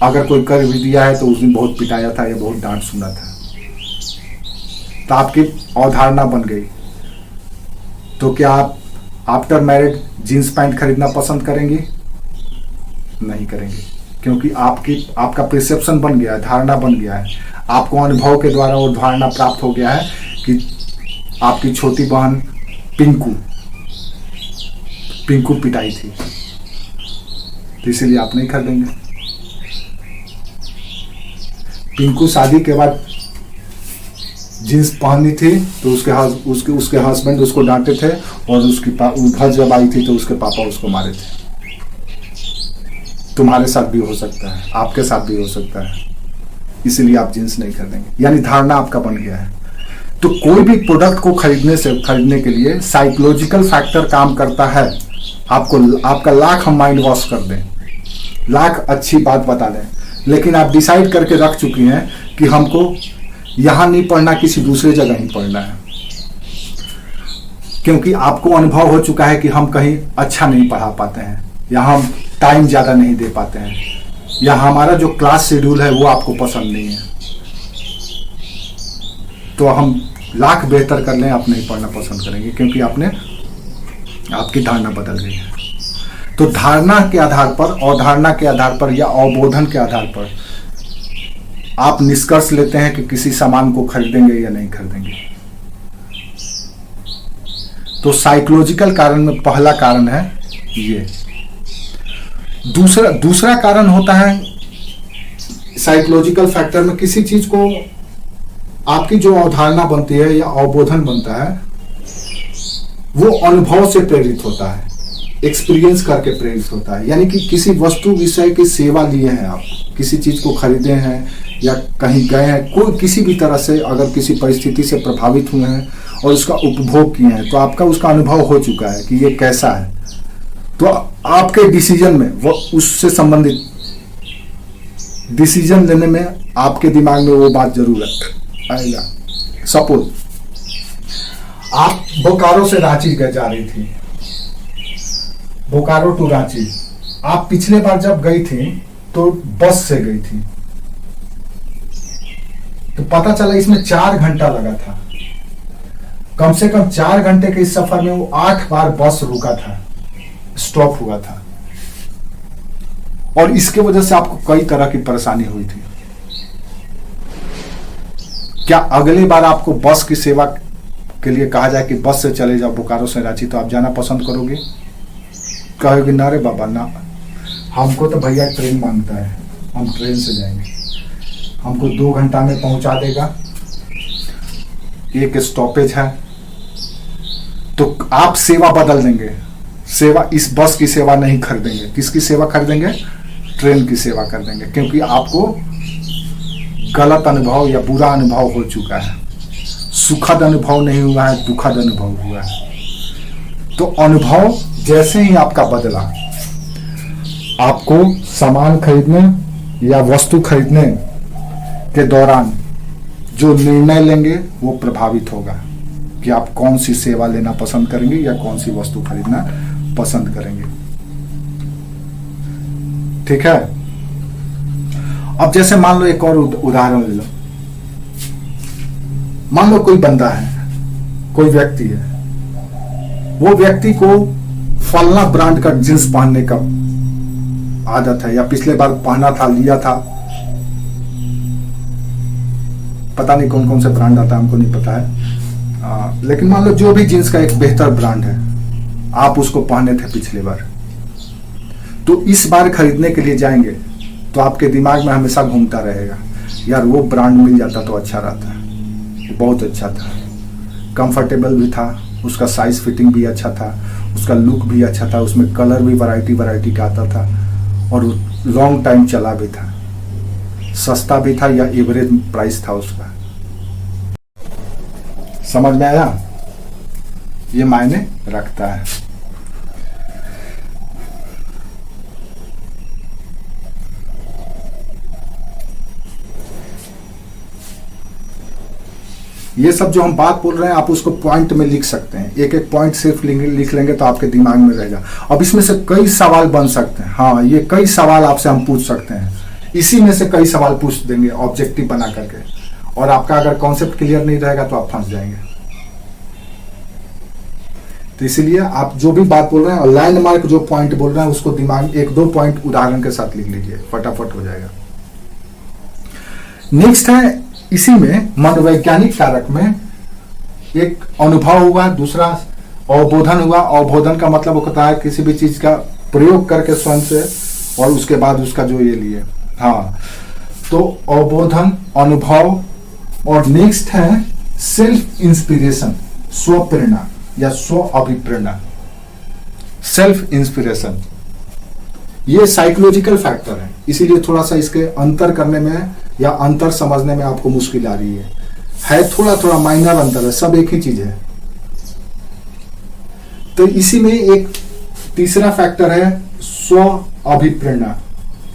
अगर कोई कर भी दिया है तो उस दिन बहुत पिटाया था या बहुत डांट सुना था, तो आपकी अवधारणा बन गई। तो क्या आप आफ्टर मैरिड जींस पैंट खरीदना पसंद करेंगे? नहीं करेंगे, क्योंकि आपका परसेप्शन बन गया है, धारणा बन गया है। आपको अनुभव के द्वारा वो धारणा प्राप्त हो गया है कि आपकी छोटी बहन पिंकू पिटाई थी, तो इसीलिए आप नहीं खरीदेंगे। पिंकू शादी के बाद जींस पहनी थी तो उसके हस्बैंड उसको डांटे थे, और उसकी घर जब आई थी तो उसके पापा उसको मारे थे। तुम्हारे साथ भी हो सकता है, आपके साथ भी हो सकता है, इसीलिए आप जींस नहीं खरीदेंगे। यानी धारणा आपका बन गया है। तो कोई भी प्रोडक्ट को खरीदने के लिए साइकोलॉजिकल फैक्टर काम करता है। आपका लाख हम माइंड वॉश कर दें, लाख अच्छी बात बता दें, लेकिन आप डिसाइड करके रख चुकी हैं कि हमको यहां नहीं पढ़ना, किसी दूसरे जगह ही पढ़ना है, क्योंकि आपको अनुभव हो चुका है कि हम कहीं अच्छा नहीं पढ़ा पाते हैं, या हम टाइम ज्यादा नहीं दे पाते हैं, या हमारा जो क्लास शेड्यूल है वो आपको पसंद नहीं है। तो हम लाख बेहतर कर लें, आप नहीं पढ़ना पसंद करेंगे, क्योंकि आपकी धारणा बदल गई है। तो धारणा के आधार पर, अवधारणा के आधार पर या अवबोधन के आधार पर आप निष्कर्ष लेते हैं कि किसी सामान को खरीदेंगे या नहीं खरीदेंगे। तो साइकोलॉजिकल कारण में पहला कारण है ये। दूसरा कारण होता है साइकोलॉजिकल फैक्टर में, किसी चीज को आपकी जो अवधारणा बनती है या अवबोधन बनता है वो अनुभव से प्रेरित होता है, एक्सपीरियंस करके प्रेरित होता है। यानी कि किसी वस्तु विषय की सेवा लिए हैं आप, किसी चीज को खरीदे हैं या कहीं गए हैं, कोई किसी भी तरह से अगर किसी परिस्थिति से प्रभावित हुए हैं और उसका उपभोग किए हैं, तो आपका उसका अनुभव हो चुका है कि ये कैसा है। तो आपके डिसीजन में वो उससे संबंधित डिसीजन लेने में आपके दिमाग में वो बात जरूर आएगा। सपोज आप बोकारो से रांची जा रही थी, बोकारो टू रांची, आप पिछले बार जब गई थी तो बस से गई थी, तो पता चला इसमें 4 घंटा लगा था। कम से कम 4 घंटे के इस सफर में वो 8 बार बस रुका था, स्टॉप हुआ था, और इसके वजह से आपको कई तरह की परेशानी हुई थी। क्या अगली बार आपको बस की सेवा के लिए कहा जाए कि बस से चले जाओ बोकारो से रांची, तो आप जाना पसंद करोगे? कहोगे ना रे बाबा ना, हमको तो भैया ट्रेन मांगता है, हम ट्रेन से जाएंगे, हमको 2 घंटा में पहुंचा देगा, एक स्टॉपेज है। तो आप सेवा बदल देंगे, सेवा इस बस की सेवा नहीं खरीदेंगे, किसकी सेवा खरीदेंगे? ट्रेन की सेवा कर देंगे, क्योंकि आपको गलत अनुभव या बुरा अनुभव हो चुका है। सुखद अनुभव नहीं हुआ है, दुखद अनुभव हुआ है। तो अनुभव जैसे ही आपका बदला, आपको सामान खरीदने या वस्तु खरीदने के दौरान जो निर्णय लेंगे वो प्रभावित होगा कि आप कौन सी सेवा लेना पसंद करेंगे या कौन सी वस्तु खरीदना पसंद करेंगे। ठीक है। अब जैसे मान लो एक और उदाहरण ले लो। मान लो कोई बंदा है, कोई व्यक्ति है, वो व्यक्ति को फलना ब्रांड का जींस पहनने का आदत है, या पिछले बार पहना था, लिया था, पता नहीं कौन कौन से ब्रांड आता है, हमको नहीं पता है। लेकिन मान लो जो भी जींस का एक बेहतर ब्रांड है, आप उसको पहने थे पिछले बार, तो इस बार खरीदने के लिए जाएंगे तो आपके दिमाग में हमेशा घूमता रहेगा, यार वो ब्रांड मिल जाता तो अच्छा रहता है, बहुत अच्छा था, कंफर्टेबल भी था, उसका साइज फिटिंग भी अच्छा था, उसका लुक भी अच्छा था, उसमें कलर भी वैरायटी का आता था, और लॉन्ग टाइम चला भी था, सस्ता भी था या एवरेज प्राइस था उसका। समझ में आया? ये मायने रखता है। ये सब जो हम बात बोल रहे हैं, आप उसको पॉइंट में लिख सकते हैं, एक एक पॉइंट सिर्फ लिख लेंगे तो आपके दिमाग में रहेगा। अब इसमें से कई सवाल बन सकते हैं, हाँ, ये कई सवाल आपसे हम पूछ सकते हैं, इसी में से कई सवाल पूछ देंगे ऑब्जेक्टिव बना करके, और आपका अगर कॉन्सेप्ट क्लियर नहीं रहेगा तो आप फंस जाएंगे। तो इसीलिए आप जो भी बात बोल रहे हैं और लैंडमार्क जो पॉइंट बोल रहे हैं उसको दिमाग 1-2 पॉइंट उदाहरण के साथ लिख लीजिए, फटाफट हो जाएगा। नेक्स्ट है, इसी में मनोवैज्ञानिक कारक में एक अनुभव हुआ, दूसरा अवबोधन हुआ। अवबोधन का मतलब होता है किसी भी चीज का प्रयोग करके स्वयं से, और उसके बाद उसका जो ये लिए, हाँ, तो अवबोधन, अनुभव, और नेक्स्ट है सेल्फ इंस्पिरेशन, स्व प्रेरणा या स्व अभिप्रेरणा। सेल्फ इंस्पिरेशन ये साइकोलॉजिकल फैक्टर है, इसीलिए थोड़ा सा इसके अंतर करने में या अंतर समझने में आपको मुश्किल आ रही है थोड़ा थोड़ा माइनर अंतर है, सब एक ही चीज है। तो इसी में एक तीसरा फैक्टर है स्व अभिप्रेरणा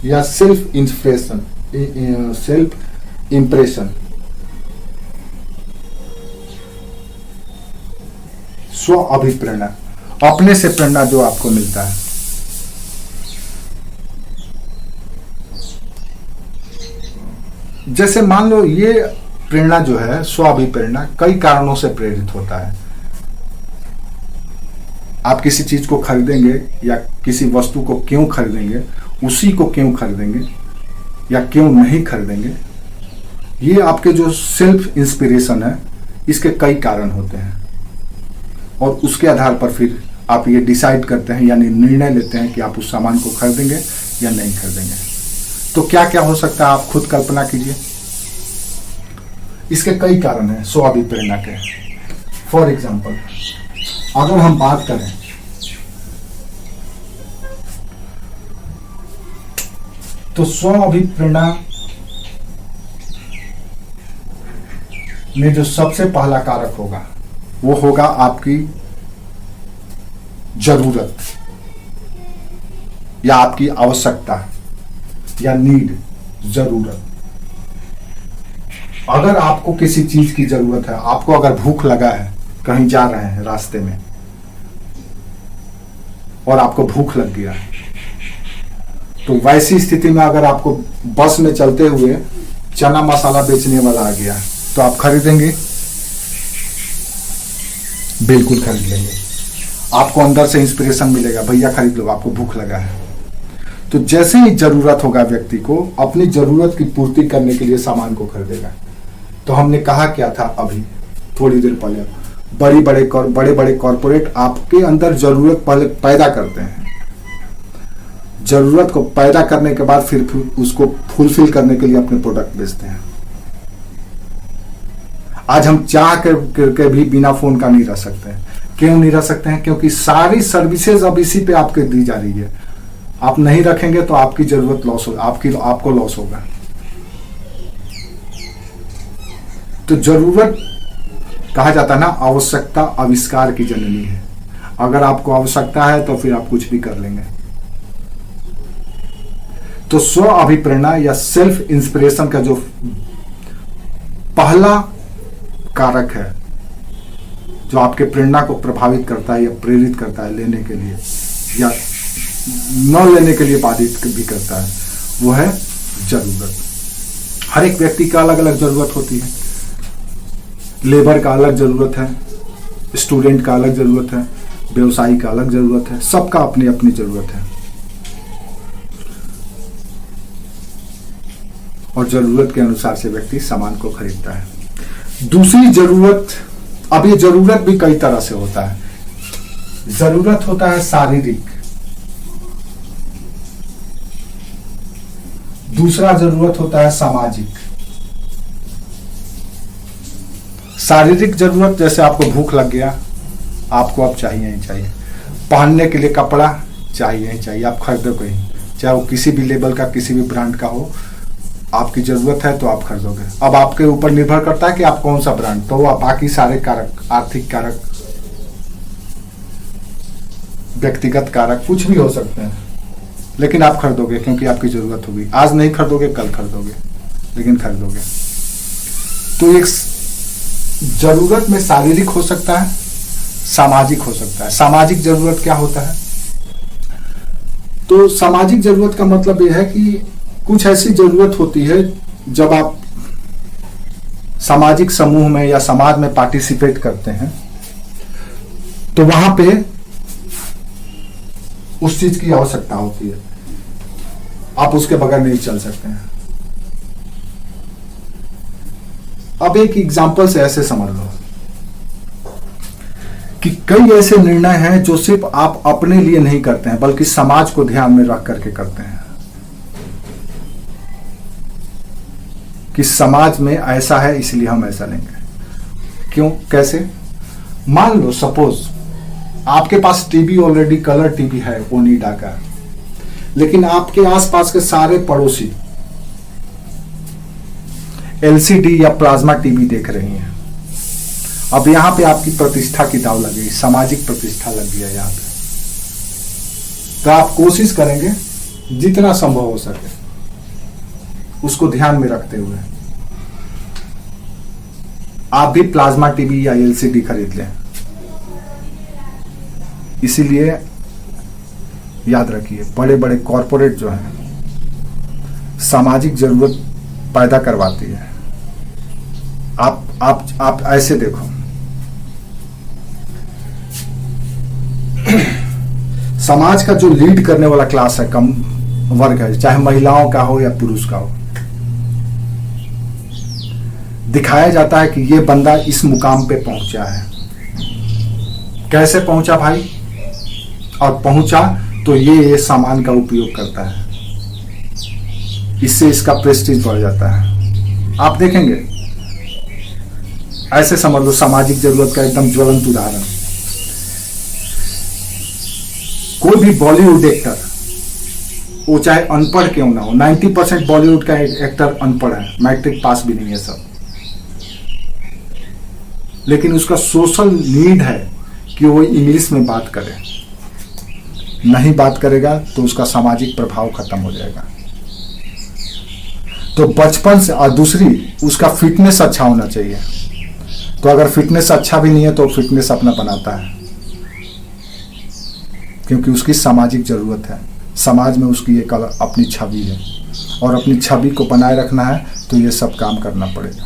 या सेल्फ इंस्पिरेशन, सेल्फ इंप्रेशन। स्व अभिप्रेरणा, अपने से प्रेरणा जो आपको मिलता है। जैसे मान लो ये प्रेरणा जो है, स्व अभिप्रेरणा, कई कारणों से प्रेरित होता है। आप किसी चीज को खरीदेंगे या किसी वस्तु को क्यों खरीदेंगे, उसी को क्यों खरीदेंगे या क्यों नहीं खरीदेंगे, ये आपके जो सेल्फ इंस्पिरेशन है, इसके कई कारण होते हैं, और उसके आधार पर फिर आप ये डिसाइड करते हैं, यानी निर्णय लेते हैं कि आप उस सामान को खरीदेंगे या नहीं खरीदेंगे। तो क्या क्या हो सकता है, आप खुद कल्पना कीजिए। इसके कई कारण हैं स्व अभिप्रेरणा के। फॉर एग्जाम्पल, अगर हम बात करें तो स्व अभिप्रेरणा में जो सबसे पहला कारक होगा वो होगा आपकी जरूरत या आपकी आवश्यकता या नीड, जरूरत। अगर आपको किसी चीज की जरूरत है, आपको अगर भूख लगा है, कहीं जा रहे हैं रास्ते में, और आपको भूख लग गया, तो वैसी स्थिति में अगर आपको बस में चलते हुए चना मसाला बेचने वाला आ गया तो आप खरीदेंगे? बिल्कुल खरीद लेंगे। आपको अंदर से इंस्पिरेशन मिलेगा, भैया खरीद लो, आपको भूख लगा है। तो जैसे ही जरूरत होगा व्यक्ति को, अपनी जरूरत की पूर्ति करने के लिए सामान को खरीदेगा। तो हमने कहा क्या था अभी थोड़ी देर पहले, बड़े बड़े कॉरपोरेट आपके अंदर जरूरत पहले पैदा करते हैं, जरूरत को पैदा करने के बाद फिर उसको फुलफिल करने के लिए अपने प्रोडक्ट बेचते हैं। आज हम चाह के भी बिना फोन का नहीं रह सकते हैं। क्यों नहीं रह सकते हैं? क्योंकि सारी सर्विसेज अब इसी पे आपके दी जा रही है। आप नहीं रखेंगे तो आपकी जरूरत लॉस हो, आपको लॉस होगा। तो जरूरत कहा जाता है ना, आवश्यकता आविष्कार की जननी है। अगर आपको आवश्यकता है तो फिर आप कुछ भी कर लेंगे। तो स्व अभिप्रेरणा या सेल्फ इंस्पिरेशन का जो पहला कारक है, जो आपके प्रेरणा को प्रभावित करता है या प्रेरित करता है लेने के लिए या न लेने के लिए बाधित भी करता है, वो है जरूरत। हर एक व्यक्ति का अलग अलग जरूरत होती है। लेबर का अलग जरूरत है, स्टूडेंट का अलग जरूरत है, व्यवसायी का अलग जरूरत है, सबका अपनी अपनी जरूरत है। और जरूरत के अनुसार से व्यक्ति सामान को खरीदता है। दूसरी जरूरत, अब ये जरूरत भी कई तरह से होता है। जरूरत होता है शारीरिक, दूसरा जरूरत होता है सामाजिक। शारीरिक जरूरत, जैसे आपको भूख लग गया, आपको अब चाहिए ही चाहिए। पहनने के लिए कपड़ा चाहिए ही चाहिए, आप खरीदो कहीं, चाहे वो किसी भी लेवल का, किसी भी ब्रांड का हो, आपकी जरूरत है तो आप खरीदोगे। अब आपके ऊपर निर्भर करता है कि आप कौन सा ब्रांड, तो वो बाकी सारे कारक, आर्थिक कारक, व्यक्तिगत कारक कुछ भी हो सकते हैं, लेकिन आप खरीदोगे क्योंकि आपकी जरूरत होगी। आज नहीं खरीदोगे, कल खरीदोगे, लेकिन खरीदोगे। तो एक जरूरत में शारीरिक हो सकता है, सामाजिक हो सकता है। सामाजिक जरूरत क्या होता है? तो सामाजिक जरूरत का मतलब यह है कि कुछ ऐसी जरूरत होती है जब आप सामाजिक समूह में या समाज में पार्टिसिपेट करते हैं तो वहां पे उस चीज की आवश्यकता होती है, आप उसके बगैर नहीं चल सकते हैं। अब एक एग्जांपल से ऐसे समझ लो कि कई ऐसे निर्णय हैं जो सिर्फ आप अपने लिए नहीं करते हैं बल्कि समाज को ध्यान में रख करके करते हैं कि समाज में ऐसा है इसलिए हम ऐसा लेंगे। क्यों, कैसे? मान लो सपोज आपके पास टीवी ऑलरेडी कलर टीवी है ओनिडा का, लेकिन आपके आसपास के सारे पड़ोसी एलसीडी या प्लाज्मा टीवी देख रही हैं। अब यहां पे आपकी प्रतिष्ठा की दाव लगी, सामाजिक प्रतिष्ठा लग गया यहां पे। तो आप कोशिश करेंगे जितना संभव हो सके उसको ध्यान में रखते हुए आप भी प्लाज्मा टीवी या एलसीडी खरीद लें। इसीलिए याद रखिए, बड़े बड़े कॉरपोरेट जो हैं सामाजिक जरूरत पैदा करवाती है। आप ऐसे देखो, समाज का जो लीड करने वाला क्लास है, कम वर्ग है, चाहे महिलाओं का हो या पुरुष का हो, दिखाया जाता है कि ये बंदा इस मुकाम पे पहुंचा है। कैसे पहुंचा भाई? और पहुंचा तो ये सामान का उपयोग करता है, इससे इसका प्रेस्टीज बढ़ जाता है। आप देखेंगे, ऐसे समझ लो सामाजिक जरूरत का एकदम ज्वलंत उदाहरण, कोई भी बॉलीवुड एक्टर, वो चाहे अनपढ़ क्यों ना हो, 90% बॉलीवुड का एक्टर अनपढ़ है, मैट्रिक पास भी नहीं है सब, लेकिन उसका सोशल नीड है कि वो इंग्लिश में बात करे। नहीं बात करेगा तो उसका सामाजिक प्रभाव खत्म हो जाएगा। तो बचपन से, और दूसरी उसका फिटनेस अच्छा होना चाहिए। तो अगर फिटनेस अच्छा भी नहीं है तो फिटनेस अपना बनाता है क्योंकि उसकी सामाजिक जरूरत है, समाज में उसकी एक अपनी छवि है, और अपनी छवि को बनाए रखना है तो ये सब काम करना पड़ेगा।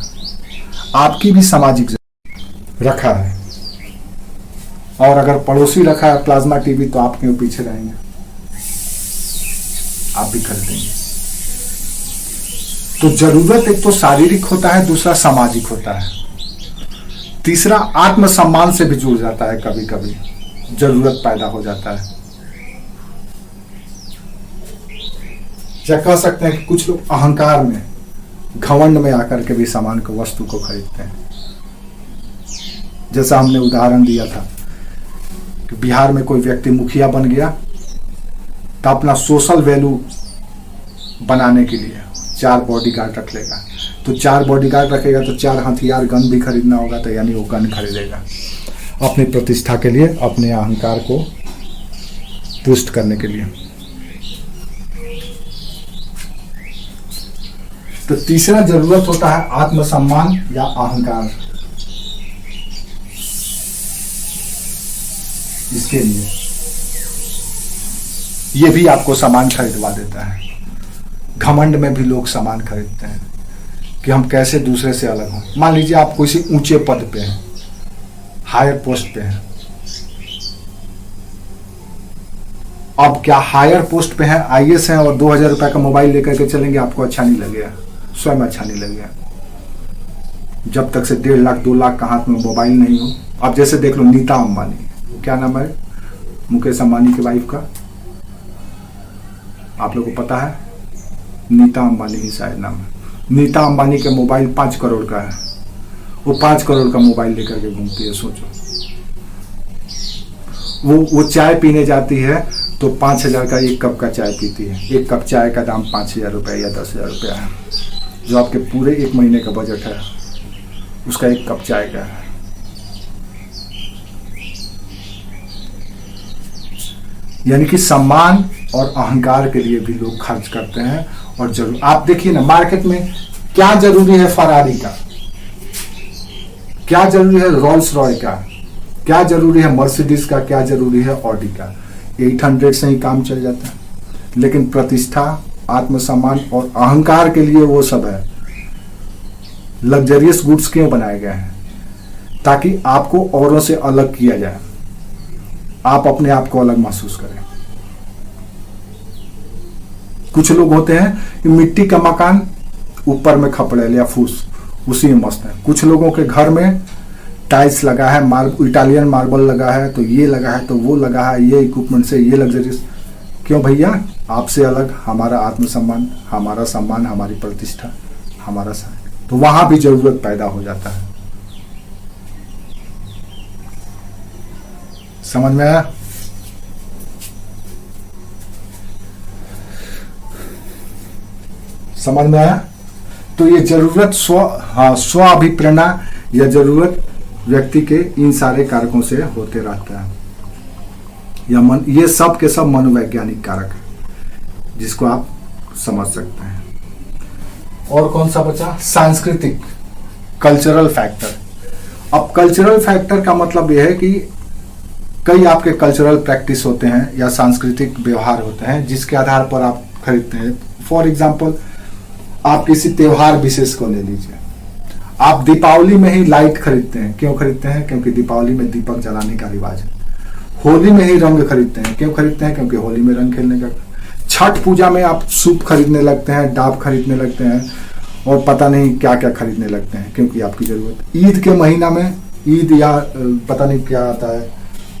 आपकी भी सामाजिक जरूरत रखा है, और अगर पड़ोसी रखा है प्लाज्मा टीवी तो आप क्यों पीछे रहेंगे, आप भी खरीदेंगे। तो जरूरत एक तो शारीरिक होता है, दूसरा सामाजिक होता है, तीसरा आत्मसम्मान से भी जुड़ जाता है। कभी कभी जरूरत पैदा हो जाता है, या कह सकते हैं कि कुछ लोग अहंकार में, घमंड में आकर के भी सामान को, वस्तु को खरीदते हैं। जैसा हमने उदाहरण दिया था कि बिहार में कोई व्यक्ति मुखिया बन गया तो अपना सोशल वैल्यू बनाने के लिए 4 बॉडीगार्ड रख लेगा, तो 4 बॉडीगार्ड रखेगा तो 4 हथियार, गन भी खरीदना होगा, तो यानी वो गन खरीदेगा अपनी प्रतिष्ठा के लिए, अपने अहंकार को पुष्ट करने के लिए। तो तीसरा जरूरत होता है आत्मसम्मान या अहंकार। इसके लिए ये भी आपको सामान खरीदवा देता है। घमंड में भी लोग सामान खरीदते हैं कि हम कैसे दूसरे से अलग हों। मान लीजिए आप किसी ऊंचे पद पे हैं, हायर पोस्ट पे हैं, अब क्या हायर पोस्ट पे हैं, आईएएस हैं, और 2000 रुपए का मोबाइल लेकर के चलेंगे, आपको अच्छा नहीं लगेगा, स्वयं अच्छा नहीं लगेगा। जब तक से 1.5 लाख 2 लाख का हाथ में मोबाइल नहीं हो। अब जैसे देख लो नीता अंबानी, क्या नाम है मुकेश अंबानी की वाइफ का, आप लोगों को पता है? नीता अंबानी ही शायद नाम है। नीता अंबानी के मोबाइल 5 करोड़ का है, वो 5 करोड़ का मोबाइल लेकर के घूमती है। सोचो, वो चाय पीने जाती है तो 5000 का 1 कप का चाय पीती है। 1 कप चाय का दाम 5000 रुपये या 10,000 रुपया है, जो आपके पूरे 1 महीने का बजट है उसका 1 कप चाय का है। यानी कि सम्मान और अहंकार के लिए भी लोग खर्च करते हैं। और जरूर आप देखिए ना, मार्केट में क्या जरूरी है फरारी का, क्या जरूरी है रोल्स रॉय का, क्या जरूरी है मर्सिडीज का, क्या जरूरी है ऑडी का। 800 से ही काम चल जाता है। लेकिन प्रतिष्ठा, आत्मसम्मान और अहंकार के लिए वो सब है। लग्जरियस गुड्स क्यों बनाए गए हैं? ताकि आपको औरों से अलग किया जाए, आप अपने आप को अलग महसूस करें। कुछ लोग होते हैं कि मिट्टी का मकान, ऊपर में खपड़ेल या फूस, उसी में मस्त है। कुछ लोगों के घर में टाइल्स लगा है, इटालियन मार्बल लगा है, तो ये लगा है, तो वो लगा है, ये इक्विपमेंट से, ये लग्जरियस। क्यों भैया? आपसे अलग हमारा आत्मसम्मान, हमारा सम्मान, हमारी प्रतिष्ठा, हमारा सम्मान। तो वहां भी जरूरत पैदा हो जाता है। समझ में आया? समझ में आया? तो ये जरूरत स्व अभिप्रेरणा या जरूरत व्यक्ति के इन सारे कारकों से होते रहता है। ये सब के सब मनोवैज्ञानिक कारक है, जिसको आप समझ सकते हैं। और कौन सा बचा? सांस्कृतिक, कल्चरल फैक्टर। अब कल्चरल फैक्टर का मतलब यह है कि कई आपके कल्चरल प्रैक्टिस होते हैं या सांस्कृतिक व्यवहार होते हैं, जिसके आधार पर आप खरीदते हैं। फॉर एग्जाम्पल, आप किसी त्योहार विशेष को ले लीजिए। आप दीपावली में ही लाइट खरीदते हैं। क्यों खरीदते हैं? क्योंकि दीपावली में दीपक जलाने का रिवाज है। होली में ही रंग खरीदते हैं। क्यों खरीदते हैं? क्योंकि होली में रंग खेलने का। छठ पूजा में आप सूप खरीदने लगते हैं, डाब खरीदने लगते हैं, और पता नहीं क्या क्या खरीदने लगते हैं, क्योंकि आपकी जरूरत। ईद के महीना में, ईद या पता नहीं क्या आता है,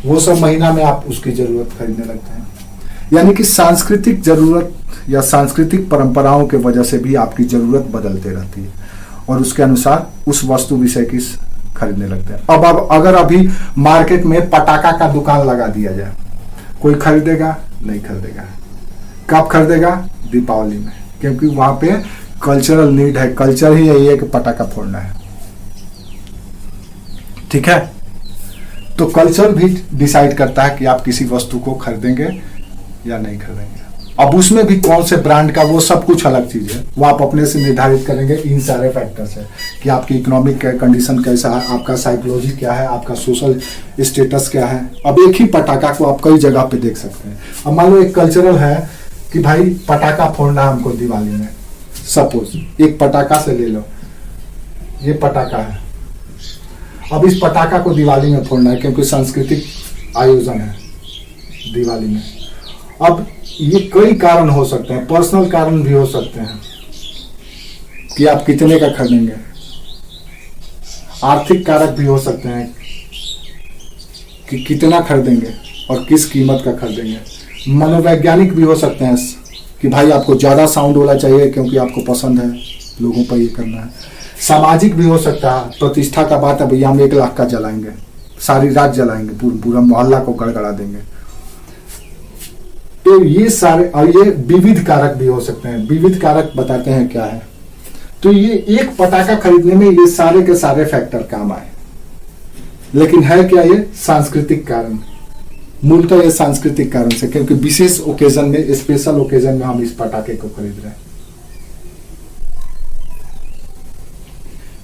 वो सब महीना में आप उसकी जरूरत खरीदने लगते हैं। यानी कि सांस्कृतिक जरूरत या सांस्कृतिक परंपराओं के वजह से भी आपकी जरूरत बदलते रहती है, और उसके अनुसार उस वस्तु विषय की खरीदने लगते हैं। अब अगर अभी मार्केट में पटाखा का दुकान लगा दिया जाए, कोई खरीदेगा? नहीं खरीदेगा। कब खरीदेगा? दीपावली में, क्योंकि वहां पे कल्चरल नीड है। कल्चर ही यही है कि पटाखा फोड़ना है। ठीक है? तो कल्चर भी डिसाइड करता है कि आप किसी वस्तु को खरीदेंगे या नहीं खरीदेंगे। अब उसमें भी कौन से ब्रांड का, वो सब कुछ अलग चीज है, वो आप अपने से निर्धारित करेंगे इन सारे फैक्टर्स है कि आपकी इकोनॉमिक कंडीशन कैसा है, आपका साइकोलॉजी क्या है, आपका सोशल स्टेटस क्या है। अब एक ही पटाखा को आप कई जगह पे देख सकते हैं। अब मान लो एक कल्चरल है कि भाई पटाखा फोड़ना है हमको दिवाली में, सपोज एक पटाखा से ले लो, ये पटाखा है, अब इस पटाखा को दिवाली में फोड़ना है क्योंकि सांस्कृतिक आयोजन है दिवाली में। अब ये कई कारण हो सकते हैं, पर्सनल कारण भी हो सकते हैं कि आप कितने का खरीदेंगे, आर्थिक कारक भी हो सकते हैं कि कितना खरीदेंगे और किस कीमत का खरीदेंगे, मनोवैज्ञानिक भी हो सकते हैं कि भाई आपको ज़्यादा साउंड वाला चाहिए क्योंकि आपको पसंद है, लोगों पर ये करना है। सामाजिक भी हो सकता है, प्रतिष्ठा का बात है, भैया हम 1 लाख का जलाएंगे, सारी रात जलाएंगे, पूरा मोहल्ला को गड़गड़ा देंगे। तो ये सारे, और ये विविध कारक भी हो सकते हैं। विविध कारक बताते हैं क्या है, तो ये एक पटाखा खरीदने में ये सारे के सारे फैक्टर काम आए, लेकिन है क्या ये सांस्कृतिक कारण, मूलतः ये सांस्कृतिक कारण से, क्योंकि विशेष ओकेजन में, स्पेशल ओकेजन में हम इस पटाखे को खरीद रहे हैं।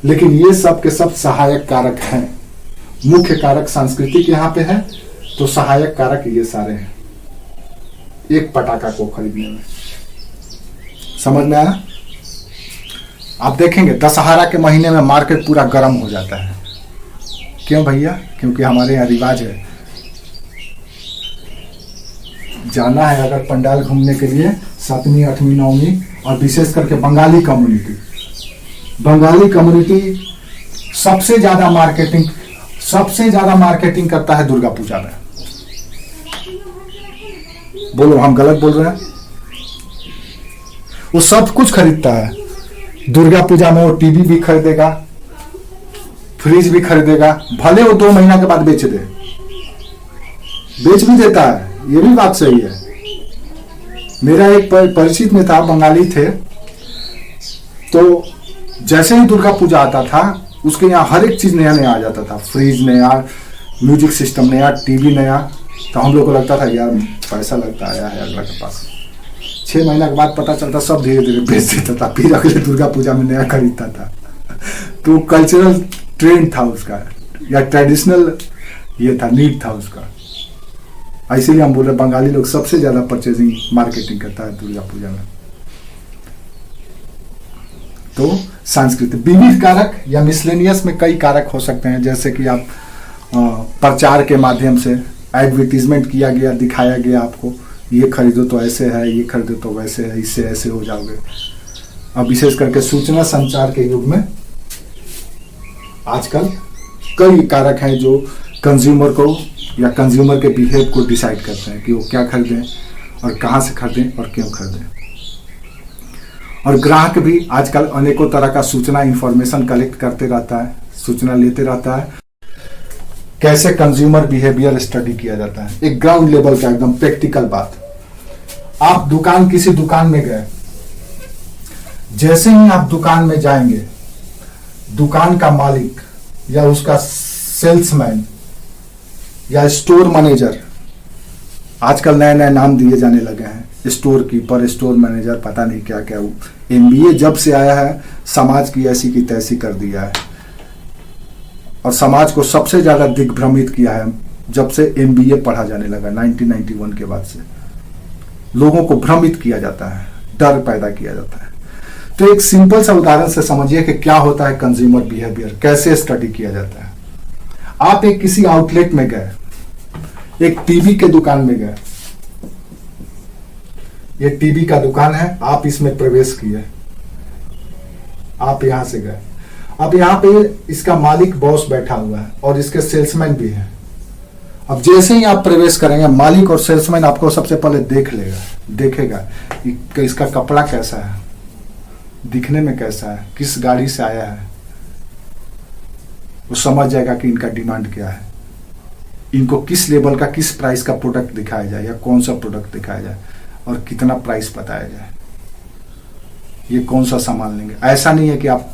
लेकिन ये सब के सब सहायक कारक हैं, मुख्य कारक सांस्कृतिक यहाँ पे है, तो सहायक कारक ये सारे हैं एक पटाखा को खरीदने में। समझ में आया? आप देखेंगे दशहरा के महीने में मार्केट पूरा गर्म हो जाता है। क्यों भैया? क्योंकि हमारे यहाँ रिवाज है, जाना है अगर पंडाल घूमने के लिए 7वीं 8वीं 9वीं, और विशेष करके बंगाली कम्युनिटी सबसे ज्यादा मार्केटिंग करता है दुर्गा पूजा में। बोलो हम गलत बोल रहे हैं? वो सब कुछ खरीदता है दुर्गा पूजा में। वो टीवी भी खरीदेगा, फ्रिज भी खरीदेगा, भले वो 2 महीना के बाद बेच भी देता है, ये भी बात सही है। मेरा एक परिचित में था, बंगाली थे, तो जैसे ही दुर्गा पूजा आता था उसके यहाँ हर एक चीज नया आ जाता था, फ्रिज नया, म्यूजिक सिस्टम नया, टीवी नया। तो हम लोग को लगता था यार पैसा लगता आया है अगला के पास। 6 महीना के बाद पता चलता सब धीरे धीरे बेच देता था, फिर अगले दुर्गा पूजा में नया खरीदता था। तो कल्चरल ट्रेंड था उसका, या ट्रेडिशनल ये था, नीड था उसका। इसीलिए हम बोल रहे बंगाली लोग सबसे ज्यादा परचेजिंग मार्केटिंग करता है दुर्गा पूजा में। तो सांस्कृतिक विविध कारक या मिसलेनियस में कई कारक हो सकते हैं, जैसे कि आप प्रचार के माध्यम से एडवर्टीजमेंट किया गया, दिखाया गया आपको, ये खरीदो तो ऐसे है, ये खरीदो तो वैसे है, इससे ऐसे हो जाओगे। अब विशेष करके सूचना संचार के युग में आजकल कई कारक हैं जो कंज्यूमर को या कंज्यूमर के बिहेव को डिसाइड करते हैं कि वो क्या खरीदें और कहाँ से खरीदें और क्यों खरीदें। और ग्राहक भी आजकल अनेकों तरह का सूचना इंफॉर्मेशन कलेक्ट करते रहता है, सूचना लेते रहता है। कैसे कंज्यूमर बिहेवियर स्टडी किया जाता है, एक ग्राउंड लेवल का एकदम प्रैक्टिकल बात। आप किसी दुकान में गए, जैसे ही आप दुकान में जाएंगे, दुकान का मालिक या उसका सेल्समैन या स्टोर मैनेजर, आजकल नए नए नाम दिए जाने लगे हैं, स्टोर कीपर, स्टोर मैनेजर, पता नहीं क्या क्या। MBA जब से आया है समाज की ऐसी की तैसी कर दिया है, और समाज को सबसे ज्यादा दिग्भ्रमित किया है जब से MBA पढ़ा जाने लगा 1991 के बाद से। लोगों को भ्रमित किया जाता है, डर पैदा किया जाता है। तो एक सिंपल सा उदाहरण से समझिए कि क्या होता है कंज्यूमर बिहेवियर, कैसे स्टडी किया जाता है। आप एक किसी आउटलेट में गए, एक टीवी के दुकान में गए, ये टीवी का दुकान है, आप इसमें प्रवेश किए, आप यहां से गए। अब यहाँ पे इसका मालिक बॉस बैठा हुआ है और इसके सेल्समैन भी है। अब जैसे ही आप प्रवेश करेंगे, मालिक और सेल्समैन आपको सबसे पहले देखेगा कि इसका कपड़ा कैसा है, दिखने में कैसा है, किस गाड़ी से आया है। वो समझ जाएगा कि इनका डिमांड क्या है, इनको किस लेवल का, किस प्राइस का प्रोडक्ट दिखाया जाए या कौन सा प्रोडक्ट दिखाया जाए और कितना प्राइस बताया जाए, ये कौन सा सामान लेंगे। ऐसा नहीं है कि आप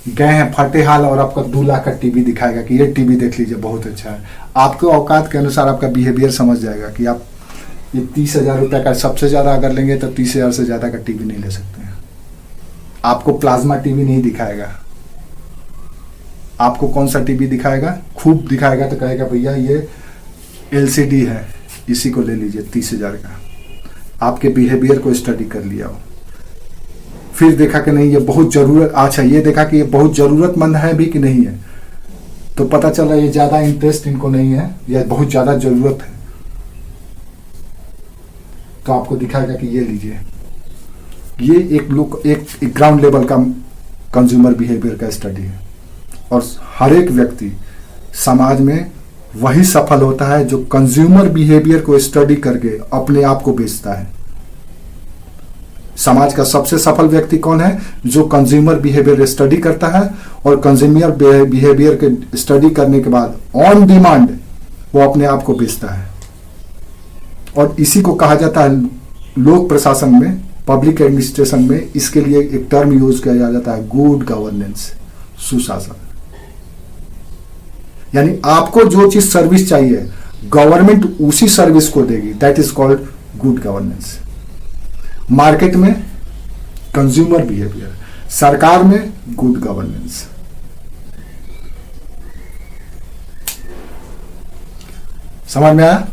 गए हैं फतेहाल और आपका 2 लाख का टीवी दिखाएगा कि ये टीवी देख लीजिए बहुत अच्छा है। आपके औकात के अनुसार आपका बिहेवियर समझ जाएगा कि आप ये 30,000 रुपये का सबसे ज़्यादा अगर लेंगे तो 30,000 से ज़्यादा का टीवी नहीं ले सकते हैं। आपको प्लाज्मा टीवी नहीं दिखाएगा, आपको कौन सा टीवी दिखाएगा, खूब दिखाएगा तो कहेगा भैया ये LCD है, इसी को ले लीजिए 30,000 का। आपके बिहेवियर को स्टडी कर लिया हो, फिर देखा कि नहीं ये बहुत जरूरत, अच्छा ये देखा कि ये बहुत जरूरतमंद है भी कि नहीं है, तो पता चला ये ज्यादा इंटरेस्ट इनको नहीं है या बहुत ज्यादा जरूरत है, तो आपको दिखाएगा कि ये लीजिए। ये एक ग्राउंड लेवल का कंज्यूमर बिहेवियर का स्टडी है। और हर एक व्यक्ति समाज में वही सफल होता है जो कंज्यूमर बिहेवियर को स्टडी करके अपने आप को बेचता है। समाज का सबसे सफल व्यक्ति कौन है? जो कंज्यूमर बिहेवियर स्टडी करता है और कंज्यूमर बिहेवियर के स्टडी करने के बाद ऑन डिमांड वो अपने आप को बेचता है। और इसी को कहा जाता है लोक प्रशासन में, पब्लिक एडमिनिस्ट्रेशन में, इसके लिए एक टर्म यूज किया जाता है गुड गवर्नेंस, सुशासन। यानी आपको जो चीज सर्विस चाहिए गवर्नमेंट उसी सर्विस को देगी, that is called good governance. Market में कंज्यूमर बिहेवियर, सरकार में गुड गवर्नेंस। समझ में आया?